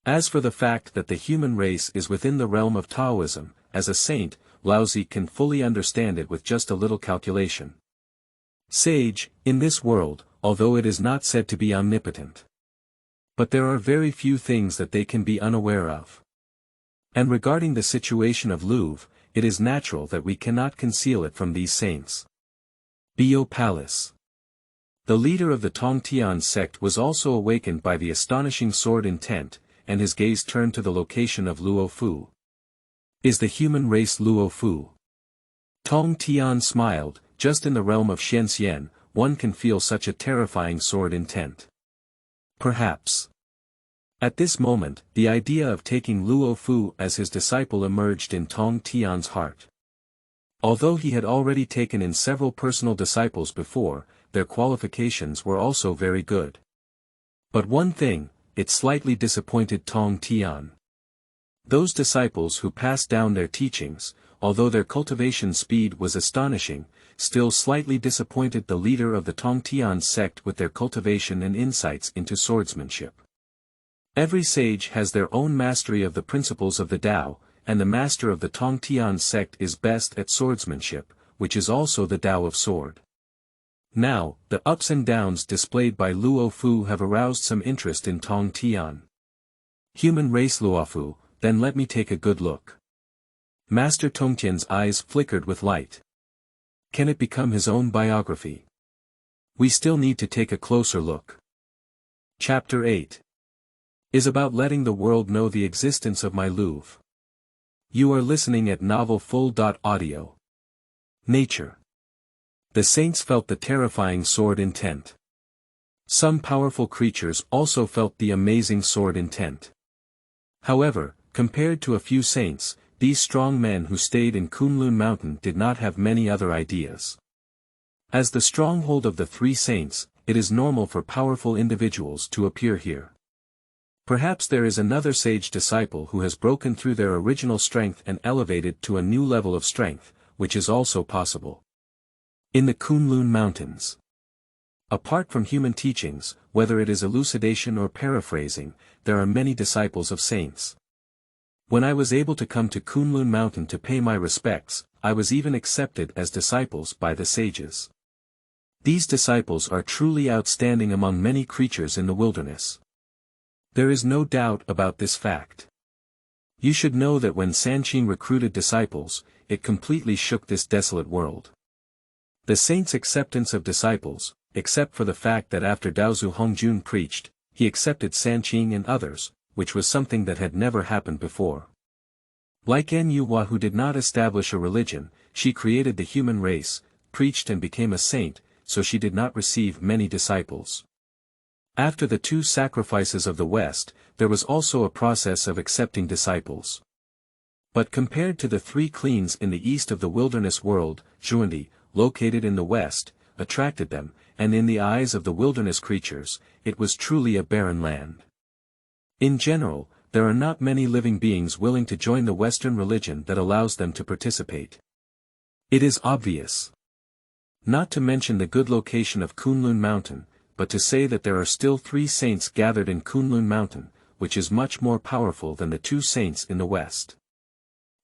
As for the fact that the human race is within the realm of Taoism, as a saint, Laozi can fully understand it with just a little calculation. Sage, in this world, although it is not said to be omnipotent. But there are very few things that they can be unaware of. And regarding the situation of Louvre, it is natural that we cannot conceal it from these saints. Bo Palace. The leader of the Tongtian sect was also awakened by the astonishing sword intent, and his gaze turned to the location of Luo Fu. Is the human race Luo Fu? Tongtian smiled, just in the realm of Shenxiang, one can feel such a terrifying sword intent. Perhaps. At this moment, the idea of taking Luo Fu as his disciple emerged in Tongtian's heart. Although he had already taken in several personal disciples before, their qualifications were also very good. But one thing, it slightly disappointed Tongtian. Those disciples who passed down their teachings, although their cultivation speed was astonishing, still slightly disappointed the leader of the Tongtian sect with their cultivation and insights into swordsmanship. Every sage has their own mastery of the principles of the Tao, and the master of the Tongtian sect is best at swordsmanship, which is also the Tao of sword. Now, the ups and downs displayed by Luo Fu have aroused some interest in Tongtian. Human race Luo Fu, then let me take a good look. Master Tongtian's eyes flickered with light. Can it become his own biography? We still need to take a closer look. Chapter 8 is about letting the world know the existence of my Louvre. You are listening at novelfull.audio. Nature. The saints felt the terrifying sword intent. Some powerful creatures also felt the amazing sword intent. However, compared to a few saints, these strong men who stayed in Kunlun mountain did not have many other ideas. As the stronghold of the three saints, it is normal for powerful individuals to appear here. Perhaps there is another sage disciple who has broken through their original strength and elevated to a new level of strength, which is also possible. In the Kunlun Mountains. Apart from human teachings, whether it is elucidation or paraphrasing, there are many disciples of saints. When I was able to come to Kunlun Mountain to pay my respects, I was even accepted as disciples by the sages. These disciples are truly outstanding among many creatures in the wilderness. There is no doubt about this fact. You should know that when Sanqing recruited disciples, it completely shook this desolate world. The saint's acceptance of disciples, except for the fact that after Daozu Hongjun preached, he accepted Sanqing and others, which was something that had never happened before. Like Nuwa who did not establish a religion, she created the human race, preached and became a saint, so she did not receive many disciples. After the 2 sacrifices of the West, there was also a process of accepting disciples. But compared to the 3 cleans in the east of the wilderness world, Zhun Ti, located in the west, attracted them, and in the eyes of the wilderness creatures, it was truly a barren land. In general, there are not many living beings willing to join the Western religion that allows them to participate. It is obvious. Not to mention the good location of Kunlun Mountain, but to say that there are still 3 saints gathered in Kunlun Mountain, which is much more powerful than the 2 saints in the west.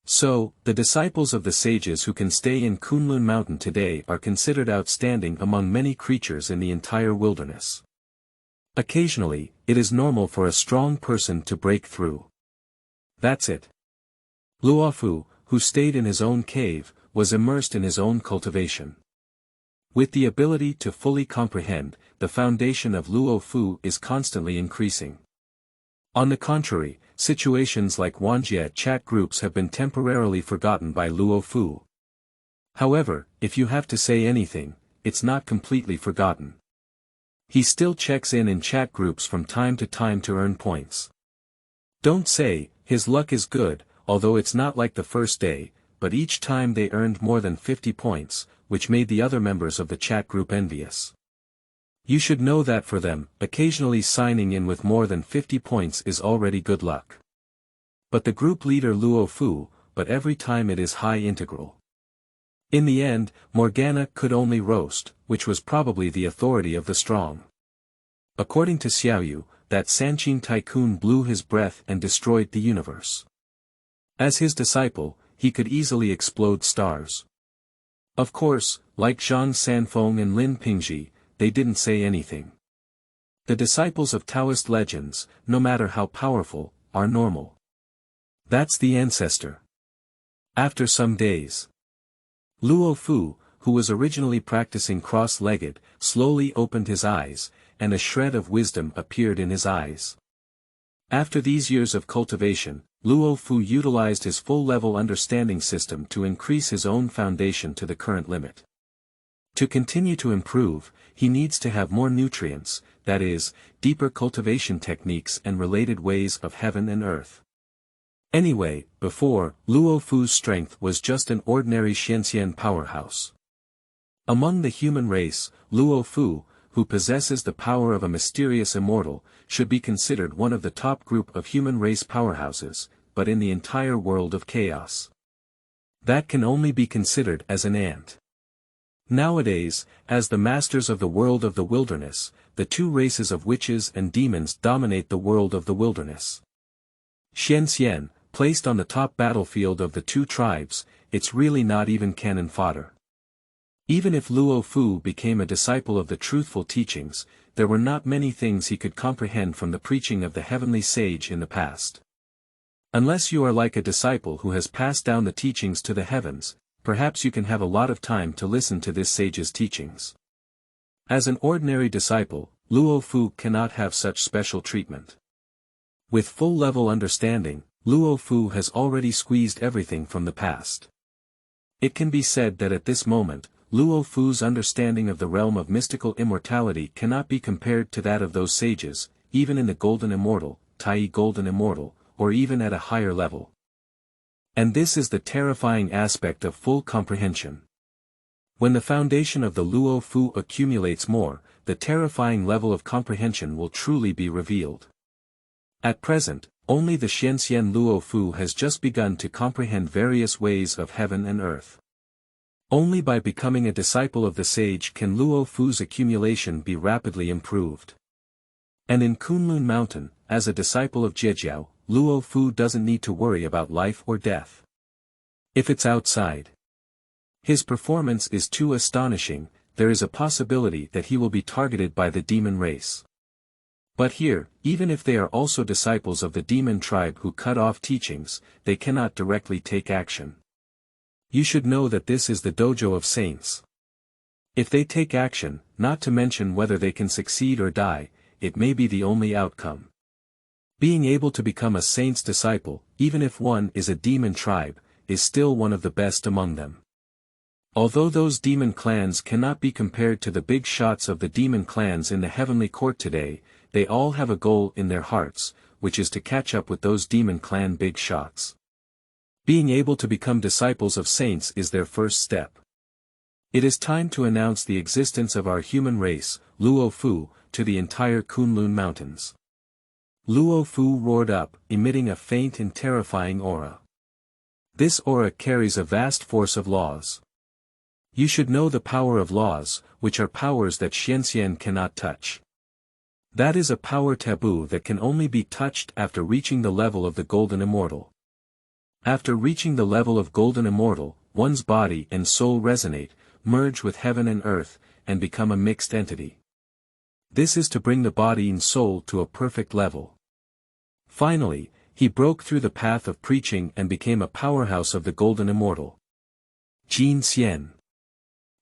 So, the disciples of the sages who can stay in Kunlun Mountain today are considered outstanding among many creatures in the entire wilderness. Occasionally, it is normal for a strong person to break through. That's it. Luo Fu, who stayed in his own cave, was immersed in his own cultivation. With the ability to fully comprehend, the foundation of Luo Fu is constantly increasing. On the contrary, situations like Wanjie Chat Groups have been temporarily forgotten by Luo Fu. However, if you have to say anything, it's not completely forgotten. He still checks in chat groups from time to time to earn points. Don't say, his luck is good, although it's not like the first day, but each time they earned more than 50 points, which made the other members of the chat group envious. You should know that for them, occasionally signing in with more than 50 points is already good luck. But the group leader Luo Fu, but every time it is high integral. In the end, Morgana could only roast, which was probably the authority of the strong. According to Xiaoyu, that Sanqin tycoon blew his breath and destroyed the universe. As his disciple, he could easily explode stars. Of course, like Zhang Sanfeng and Lin Pingji, they didn't say anything. The disciples of Taoist legends, no matter how powerful, are normal. That's the ancestor. After some days, Luo Fu, who was originally practicing cross-legged, slowly opened his eyes, and a shred of wisdom appeared in his eyes. After these years of cultivation, Luo Fu utilized his full-level understanding system to increase his own foundation to the current limit. To continue to improve, he needs to have more nutrients, that is, deeper cultivation techniques and related ways of heaven and earth. Anyway, before, Luo Fu's strength was just an ordinary Shenxiang powerhouse. Among the human race, Luo Fu, who possesses the power of a mysterious immortal, should be considered one of the top group of human race powerhouses, but in the entire world of chaos, that can only be considered as an ant. Nowadays, as the masters of the world of the wilderness, the 2 races of witches and demons dominate the world of the wilderness. Shenxiang, placed on the top battlefield of the 2 tribes, it's really not even cannon fodder. Even if Luo Fu became a disciple of the truthful teachings, there were not many things he could comprehend from the preaching of the heavenly sage in the past. Unless you are like a disciple who has passed down the teachings to the heavens, perhaps you can have a lot of time to listen to this sage's teachings. As an ordinary disciple, Luo Fu cannot have such special treatment. With full-level understanding, Luo Fu has already squeezed everything from the past. It can be said that at this moment, Luo Fu's understanding of the realm of mystical immortality cannot be compared to that of those sages, even in the Golden Immortal, Tai Golden Immortal, or even at a higher level. And this is the terrifying aspect of full comprehension. When the foundation of the Luo Fu accumulates more, the terrifying level of comprehension will truly be revealed. At present, only the Shenxiang Luo Fu has just begun to comprehend various ways of heaven and earth. Only by becoming a disciple of the sage can Luo Fu's accumulation be rapidly improved. And in Kunlun Mountain, as a disciple of Zhejiao, Luo Fu doesn't need to worry about life or death. If it's outside his performance is too astonishing, there is a possibility that he will be targeted by the demon race. But here, even if they are also disciples of the demon tribe who cut off teachings, they cannot directly take action. You should know that this is the dojo of saints. If they take action, not to mention whether they can succeed or die, it may be the only outcome. Being able to become a saint's disciple, even if one is a demon tribe, is still one of the best among them. Although those demon clans cannot be compared to the big shots of the demon clans in the heavenly court today, they all have a goal in their hearts, which is to catch up with those demon clan big shots. Being able to become disciples of saints is their first step. It is time to announce the existence of our human race, Luo Fu, to the entire Kunlun mountains. Luo Fu roared up, emitting a faint and terrifying aura. This aura carries a vast force of laws. You should know the power of laws, which are powers that Shenxiang cannot touch. That is a power taboo that can only be touched after reaching the level of the Golden Immortal. After reaching the level of Golden Immortal, one's body and soul resonate, merge with heaven and earth, and become a mixed entity. This is to bring the body and soul to a perfect level. Finally, he broke through the path of preaching and became a powerhouse of the Golden Immortal. Jian.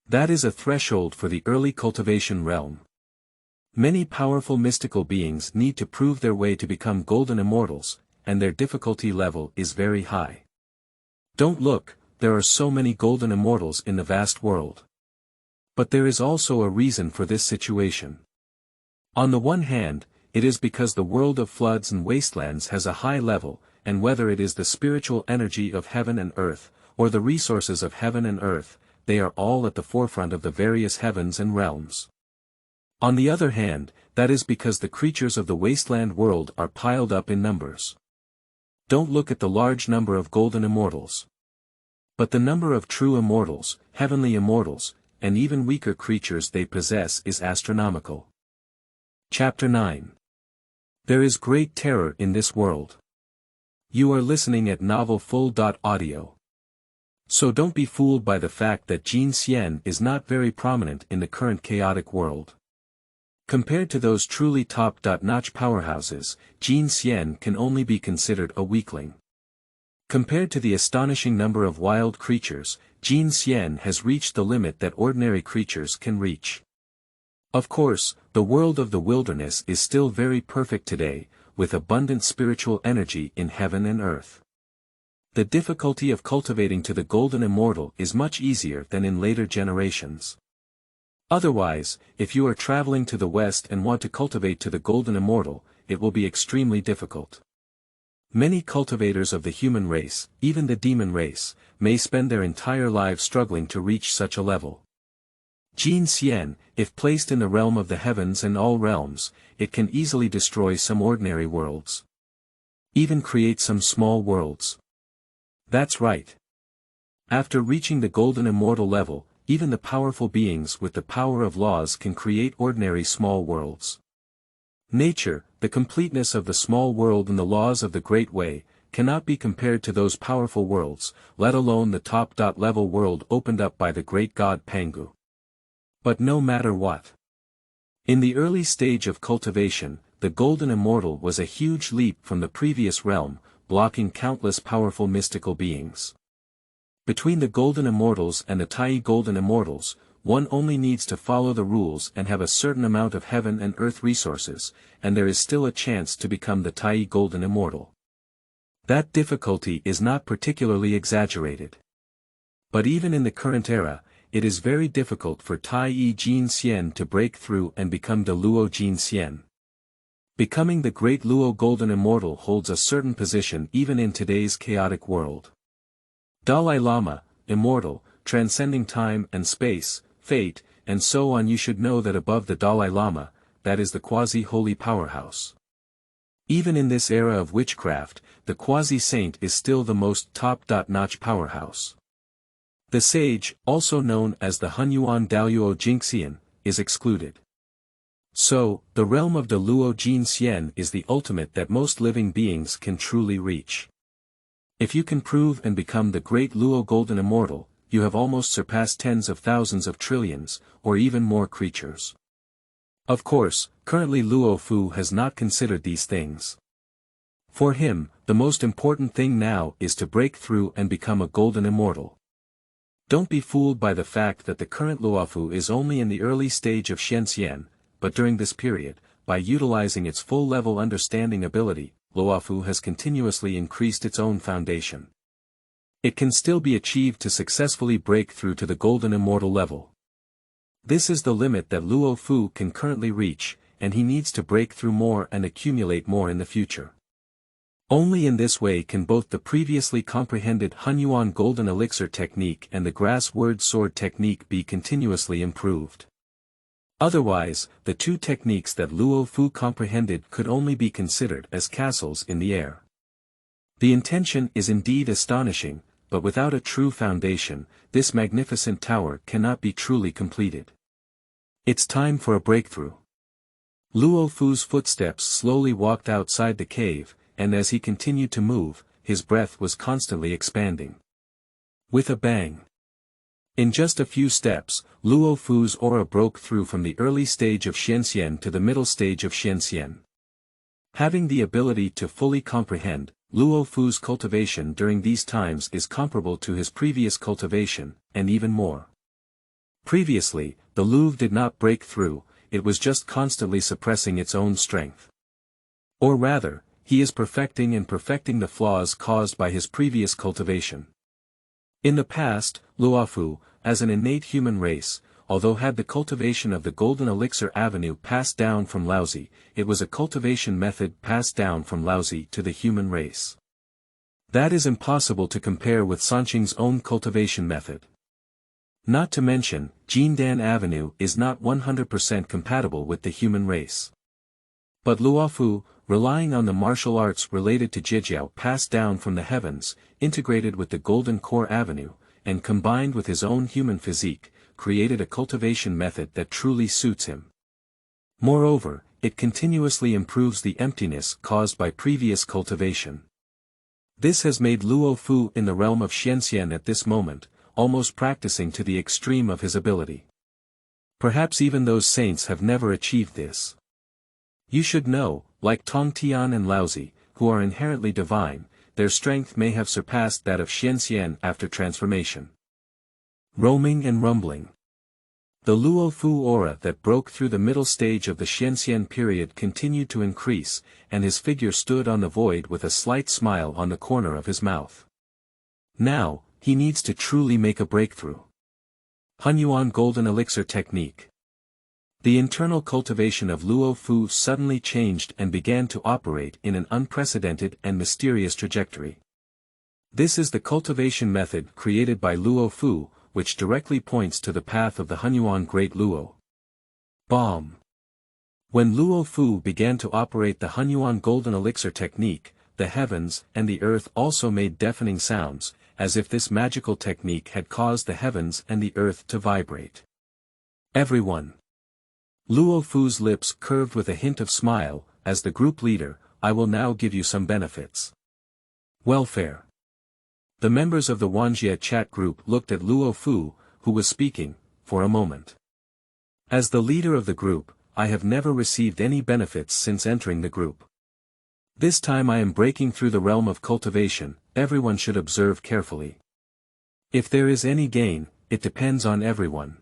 That is a threshold for the early cultivation realm. Many powerful mystical beings need to prove their way to become Golden Immortals, and their difficulty level is very high. Don't look, there are so many Golden Immortals in the vast world. But there is also a reason for this situation. On the one hand, it is because the world of floods and wastelands has a high level, and whether it is the spiritual energy of heaven and earth, or the resources of heaven and earth, they are all at the forefront of the various heavens and realms. On the other hand, that is because the creatures of the wasteland world are piled up in numbers. Don't look at the large number of Golden Immortals. But the number of true immortals, heavenly immortals, and even weaker creatures they possess is astronomical. Chapter 9. There is great terror in this world. You are listening at novelfull.audio. So don't be fooled by the fact that Jian is not very prominent in the current chaotic world. Compared to those truly top-notch powerhouses, Jian can only be considered a weakling. Compared to the astonishing number of wild creatures, Jian has reached the limit that ordinary creatures can reach. Of course, the world of the wilderness is still very perfect today, with abundant spiritual energy in heaven and earth. The difficulty of cultivating to the Golden Immortal is much easier than in later generations. Otherwise, if you are traveling to the west and want to cultivate to the Golden Immortal, it will be extremely difficult. Many cultivators of the human race, even the demon race, may spend their entire lives struggling to reach such a level. Jian, if placed in the realm of the heavens and all realms, it can easily destroy some ordinary worlds. Even create some small worlds. That's right. After reaching the Golden Immortal level, even the powerful beings with the power of laws can create ordinary small worlds. Nature, the completeness of the small world and the laws of the Great Way, cannot be compared to those powerful worlds, let alone the top-level world opened up by the great god Pangu. But no matter what. In the early stage of cultivation, the Golden Immortal was a huge leap from the previous realm, blocking countless powerful mystical beings. Between the Golden Immortals and the Tai Golden Immortals, one only needs to follow the rules and have a certain amount of heaven and earth resources, and there is still a chance to become the Tai Golden Immortal. That difficulty is not particularly exaggerated. But even in the current era, it is very difficult for Tai Jian to break through and become the Luo Jian. Becoming the Great Luo Golden Immortal holds a certain position even in today's chaotic world. Dalai Lama, immortal, transcending time and space, fate, and so on. You should know that above the Dalai Lama, that is the quasi-holy powerhouse. Even in this era of witchcraft, the quasi-saint is still the most top-notch powerhouse. The sage, also known as the Hunyuan Daluo Zixiao, is excluded. So, the realm of the Luo Jian is the ultimate that most living beings can truly reach. If you can prove and become the Great Luo Golden Immortal, you have almost surpassed tens of thousands of trillions, or even more creatures. Of course, currently Luo Fu has not considered these things. For him, the most important thing now is to break through and become a Golden Immortal. Don't be fooled by the fact that the current Luo Fu is only in the early stage of Shenxiang, but during this period, by utilizing its full-level understanding ability, Luo Fu has continuously increased its own foundation. It can still be achieved to successfully break through to the golden immortal level. This is the limit that Luo Fu can currently reach, and he needs to break through more and accumulate more in the future. Only in this way can both the previously comprehended Hunyuan Golden Elixir technique and the Grass Word Sword technique be continuously improved. Otherwise, the two techniques that Luo Fu comprehended could only be considered as castles in the air. The intention is indeed astonishing, but without a true foundation, this magnificent tower cannot be truly completed. It's time for a breakthrough. Luo Fu's footsteps slowly walked outside the cave, and as he continued to move, his breath was constantly expanding. With a bang. In just a few steps, Luo Fu's aura broke through from the early stage of Shenxiang to the middle stage of Shenxiang. Having the ability to fully comprehend, Luo Fu's cultivation during these times is comparable to his previous cultivation, and even more. Previously, the Louvre did not break through, it was just constantly suppressing its own strength. Or rather, he is perfecting the flaws caused by his previous cultivation. In the past, Luo Fu, as an innate human race, although had the cultivation of the Golden Elixir Avenue passed down from Laozi, it was a cultivation method passed down from Laozi to the human race. That is impossible to compare with Sanqing's own cultivation method. Not to mention, Jindan Avenue is not 100% compatible with the human race. But Luo Fu, relying on the martial arts related to Zixiao passed down from the heavens, integrated with the Golden Core Avenue, and combined with his own human physique, created a cultivation method that truly suits him. Moreover, it continuously improves the emptiness caused by previous cultivation. This has made Luo Fu in the realm of Shenxiang at this moment, almost practicing to the extreme of his ability. Perhaps even those saints have never achieved this. You should know, like Tongtian and Laozi, who are inherently divine, their strength may have surpassed that of Shenxiang after transformation. Roaming and rumbling. The Luo Fu aura that broke through the middle stage of the Shenxiang period continued to increase, and his figure stood on the void with a slight smile on the corner of his mouth. Now, he needs to truly make a breakthrough. Hunyuan Golden Elixir Technique. The internal cultivation of Luo Fu suddenly changed and began to operate in an unprecedented and mysterious trajectory. This is the cultivation method created by Luo Fu, which directly points to the path of the Hunyuan Great Luo. Bomb. When Luo Fu began to operate the Hunyuan Golden Elixir technique, the heavens and the earth also made deafening sounds, as if this magical technique had caused the heavens and the earth to vibrate. Everyone. Luo Fu's lips curved with a hint of smile, as the group leader, I will now give you some benefits. Welfare. The members of the Wanjie Chat Group looked at Luo Fu, who was speaking, for a moment. As the leader of the group, I have never received any benefits since entering the group. This time I am breaking through the realm of cultivation, everyone should observe carefully. If there is any gain, it depends on everyone.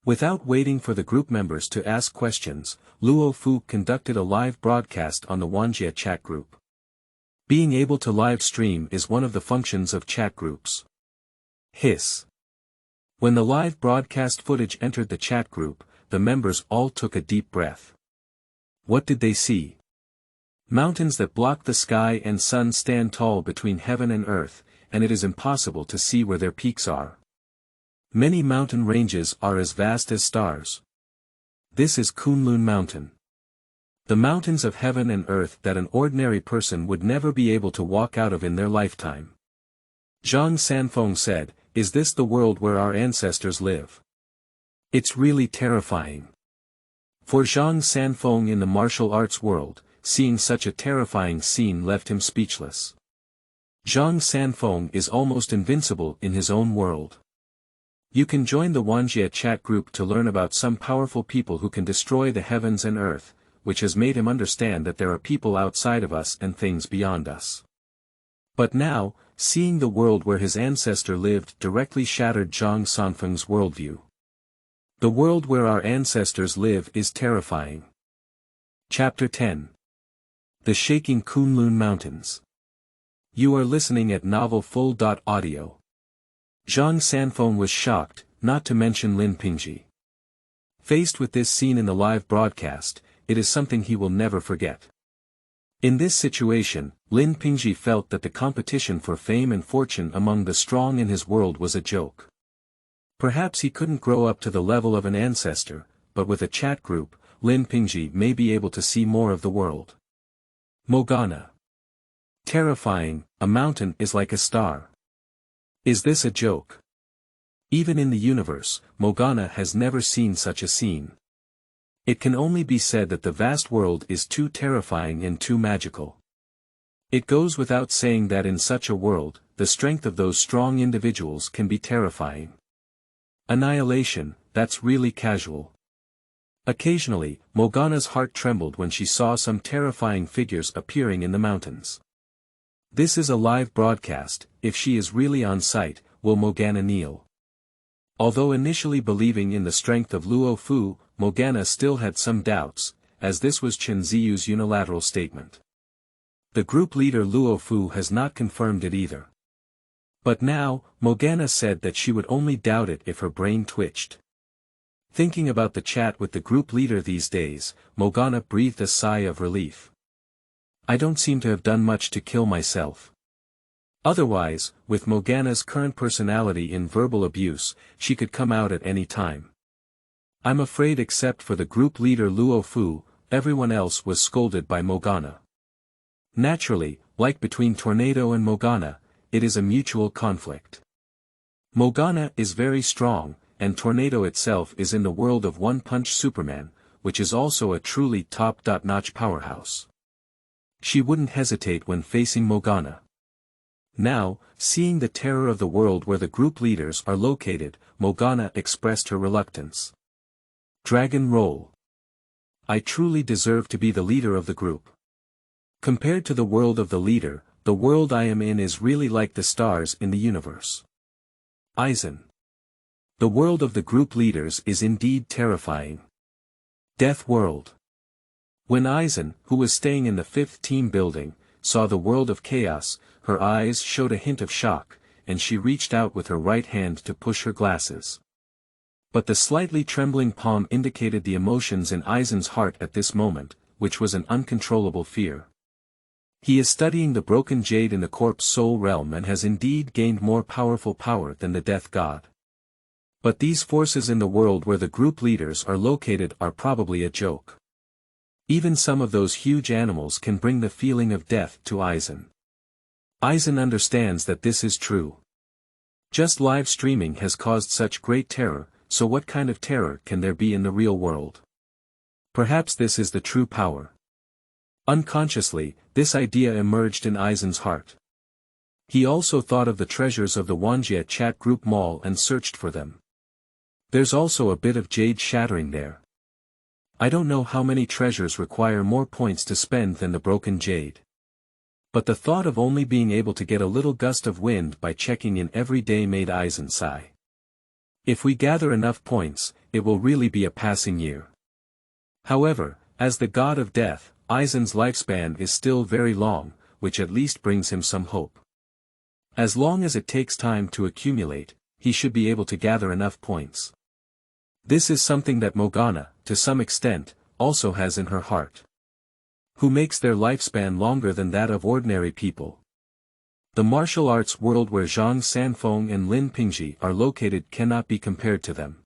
Without waiting for the group members to ask questions, Luo Fu conducted a live broadcast on the Wanjie Chat Group. Being able to live stream is one of the functions of chat groups. Hiss. When the live broadcast footage entered the chat group, the members all took a deep breath. What did they see? Mountains that block the sky and sun stand tall between heaven and earth, and it is impossible to see where their peaks are. Many mountain ranges are as vast as stars. This is Kunlun Mountain. The mountains of heaven and earth that an ordinary person would never be able to walk out of in their lifetime. Zhang Sanfeng said, "Is this the world where our ancestors live?" It's really terrifying. For Zhang Sanfeng in the martial arts world, seeing such a terrifying scene left him speechless. Zhang Sanfeng is almost invincible in his own world. You can join the Wanjie Chat Group to learn about some powerful people who can destroy the heavens and earth, which has made him understand that there are people outside of us and things beyond us. But now, seeing the world where his ancestor lived directly shattered Zhang Sanfeng's worldview. The world where our ancestors live is terrifying. Chapter 10. The Shaking Kunlun Mountains. You are listening at Novel Full. Audio. Zhang Sanfeng was shocked, not to mention Lin Pingji. Faced with this scene in the live broadcast, it is something he will never forget. In this situation, Lin Pingji felt that the competition for fame and fortune among the strong in his world was a joke. Perhaps he couldn't grow up to the level of an ancestor, but with a chat group, Lin Pingji may be able to see more of the world. Mogana. Terrifying, a mountain is like a star. Is this a joke? Even in the universe, Mogana has never seen such a scene. It can only be said that the vast world is too terrifying and too magical. It goes without saying that in such a world, the strength of those strong individuals can be terrifying. Annihilation, that's really casual. Occasionally, Mogana's heart trembled when she saw some terrifying figures appearing in the mountains. This is a live broadcast. If she is really on site, will Mogana kneel? Although initially believing in the strength of Luo Fu, Mogana still had some doubts, as this was Chen Ziyu's unilateral statement. The group leader Luo Fu has not confirmed it either. But now, Mogana said that she would only doubt it if her brain twitched. Thinking about the chat with the group leader these days, Mogana breathed a sigh of relief. I don't seem to have done much to kill myself. Otherwise, with Mogana's current personality in verbal abuse, she could come out at any time. I'm afraid except for the group leader Luo Fu, everyone else was scolded by Mogana. Naturally, like between Tornado and Mogana, it is a mutual conflict. Mogana is very strong, and Tornado itself is in the world of One-Punch Superman, which is also a truly top-notch powerhouse. She wouldn't hesitate when facing Mogana. Now, seeing the terror of the world where the group leaders are located, Mogana expressed her reluctance. Dragon roll. I truly deserve to be the leader of the group. Compared to the world of the leader, the world I am in is really like the stars in the universe. Aizen. The world of the group leaders is indeed terrifying. Death world. When Aizen, who was staying in the 5th team building, saw the world of chaos, her eyes showed a hint of shock, and she reached out with her right hand to push her glasses. But the slightly trembling palm indicated the emotions in Aizen's heart at this moment, which was an uncontrollable fear. He is studying the broken jade in the corpse soul realm and has indeed gained more powerful power than the death god. But these forces in the world where the group leaders are located are probably a joke. Even some of those huge animals can bring the feeling of death to Aizen. Aizen understands that this is true. Just live streaming has caused such great terror, so what kind of terror can there be in the real world? Perhaps this is the true power. Unconsciously, this idea emerged in Aizen's heart. He also thought of the treasures of the Wanjie Chat Group mall and searched for them. There's also a bit of jade shattering there. I don't know how many treasures require more points to spend than the broken jade. But the thought of only being able to get a little gust of wind by checking in every day made Aizen sigh. If we gather enough points, it will really be a passing year. However, as the god of death, Aizen's lifespan is still very long, which at least brings him some hope. As long as it takes time to accumulate, he should be able to gather enough points. This is something that Mogana, to some extent, also has in her heart. Who makes their lifespan longer than that of ordinary people? The martial arts world where Zhang Sanfeng and Lin Pingji are located cannot be compared to them.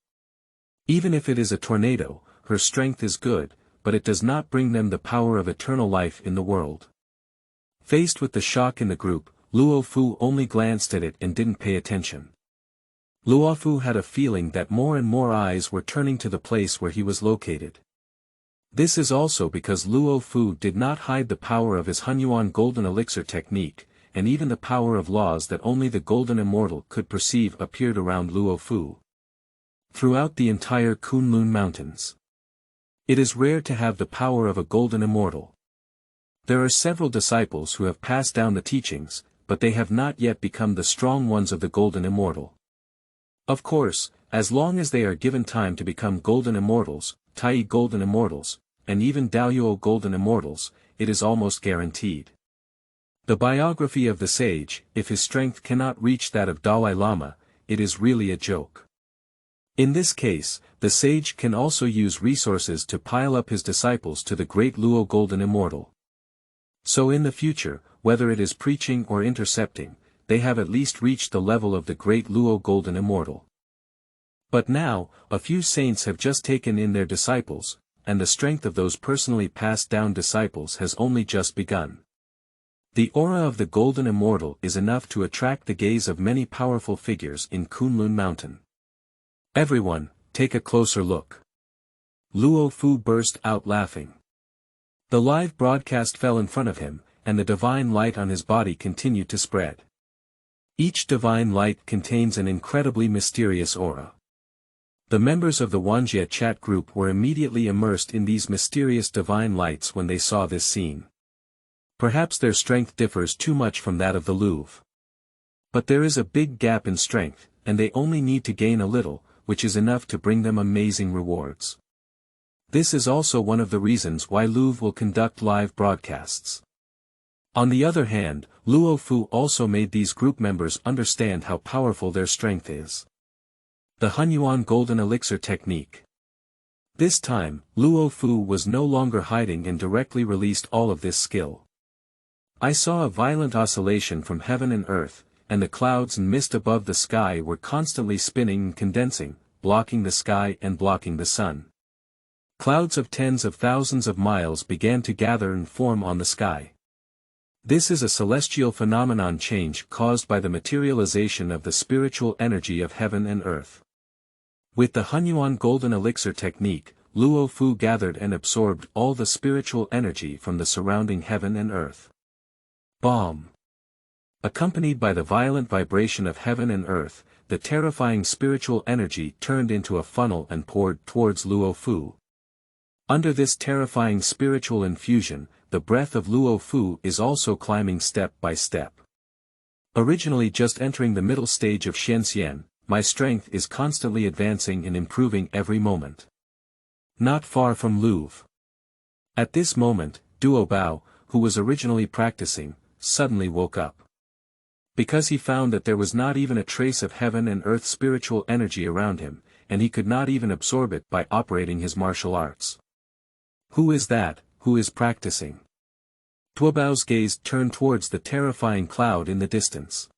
Even if it is a tornado, her strength is good, but it does not bring them the power of eternal life in the world. Faced with the shock in the group, Luo Fu only glanced at it and didn't pay attention. Luo Fu had a feeling that more and more eyes were turning to the place where he was located. This is also because Luo Fu did not hide the power of his Hunyuan golden elixir technique, and even the power of laws that only the golden immortal could perceive appeared around Luo Fu. Throughout the entire Kunlun mountains. It is rare to have the power of a golden immortal. There are several disciples who have passed down the teachings, but they have not yet become the strong ones of the golden immortal. Of course, as long as they are given time to become golden immortals, Tai golden immortals, and even Daoyuo golden immortals, it is almost guaranteed. The biography of the sage, if his strength cannot reach that of Dalai Lama, it is really a joke. In this case, the sage can also use resources to pile up his disciples to the Great Luo Golden Immortal. So in the future, whether it is preaching or intercepting, they have at least reached the level of the Great Luo Golden Immortal. But now, a few saints have just taken in their disciples, and the strength of those personally passed down disciples has only just begun. The aura of the Golden Immortal is enough to attract the gaze of many powerful figures in Kunlun Mountain. Everyone, take a closer look. Luo Fu burst out laughing. The live broadcast fell in front of him, and the divine light on his body continued to spread. Each divine light contains an incredibly mysterious aura. The members of the Wanjie Chat Group were immediately immersed in these mysterious divine lights when they saw this scene. Perhaps their strength differs too much from that of the Louvre. But there is a big gap in strength, and they only need to gain a little, which is enough to bring them amazing rewards. This is also one of the reasons why Louvre will conduct live broadcasts. On the other hand, Luo Fu also made these group members understand how powerful their strength is. The Hunyuan Golden Elixir Technique. This time, Luo Fu was no longer hiding and directly released all of this skill. I saw a violent oscillation from heaven and earth, and the clouds and mist above the sky were constantly spinning and condensing, blocking the sky and blocking the sun. Clouds of tens of thousands of miles began to gather and form on the sky. This is a celestial phenomenon change caused by the materialization of the spiritual energy of heaven and earth. With the Hunyuan Golden Elixir Technique, Luo Fu gathered and absorbed all the spiritual energy from the surrounding heaven and earth. Bomb! Accompanied by the violent vibration of heaven and earth, the terrifying spiritual energy turned into a funnel and poured towards Luo Fu. Under this terrifying spiritual infusion, the breath of Luo Fu is also climbing step by step. Originally just entering the middle stage of Shenxiang, my strength is constantly advancing and improving every moment. Not far from Louvre. At this moment, Duo Bao, who was originally practicing, suddenly woke up. Because he found that there was not even a trace of heaven and earth spiritual energy around him, and he could not even absorb it by operating his martial arts. Who is that, who is practicing? Duo Bao's gaze turned towards the terrifying cloud in the distance.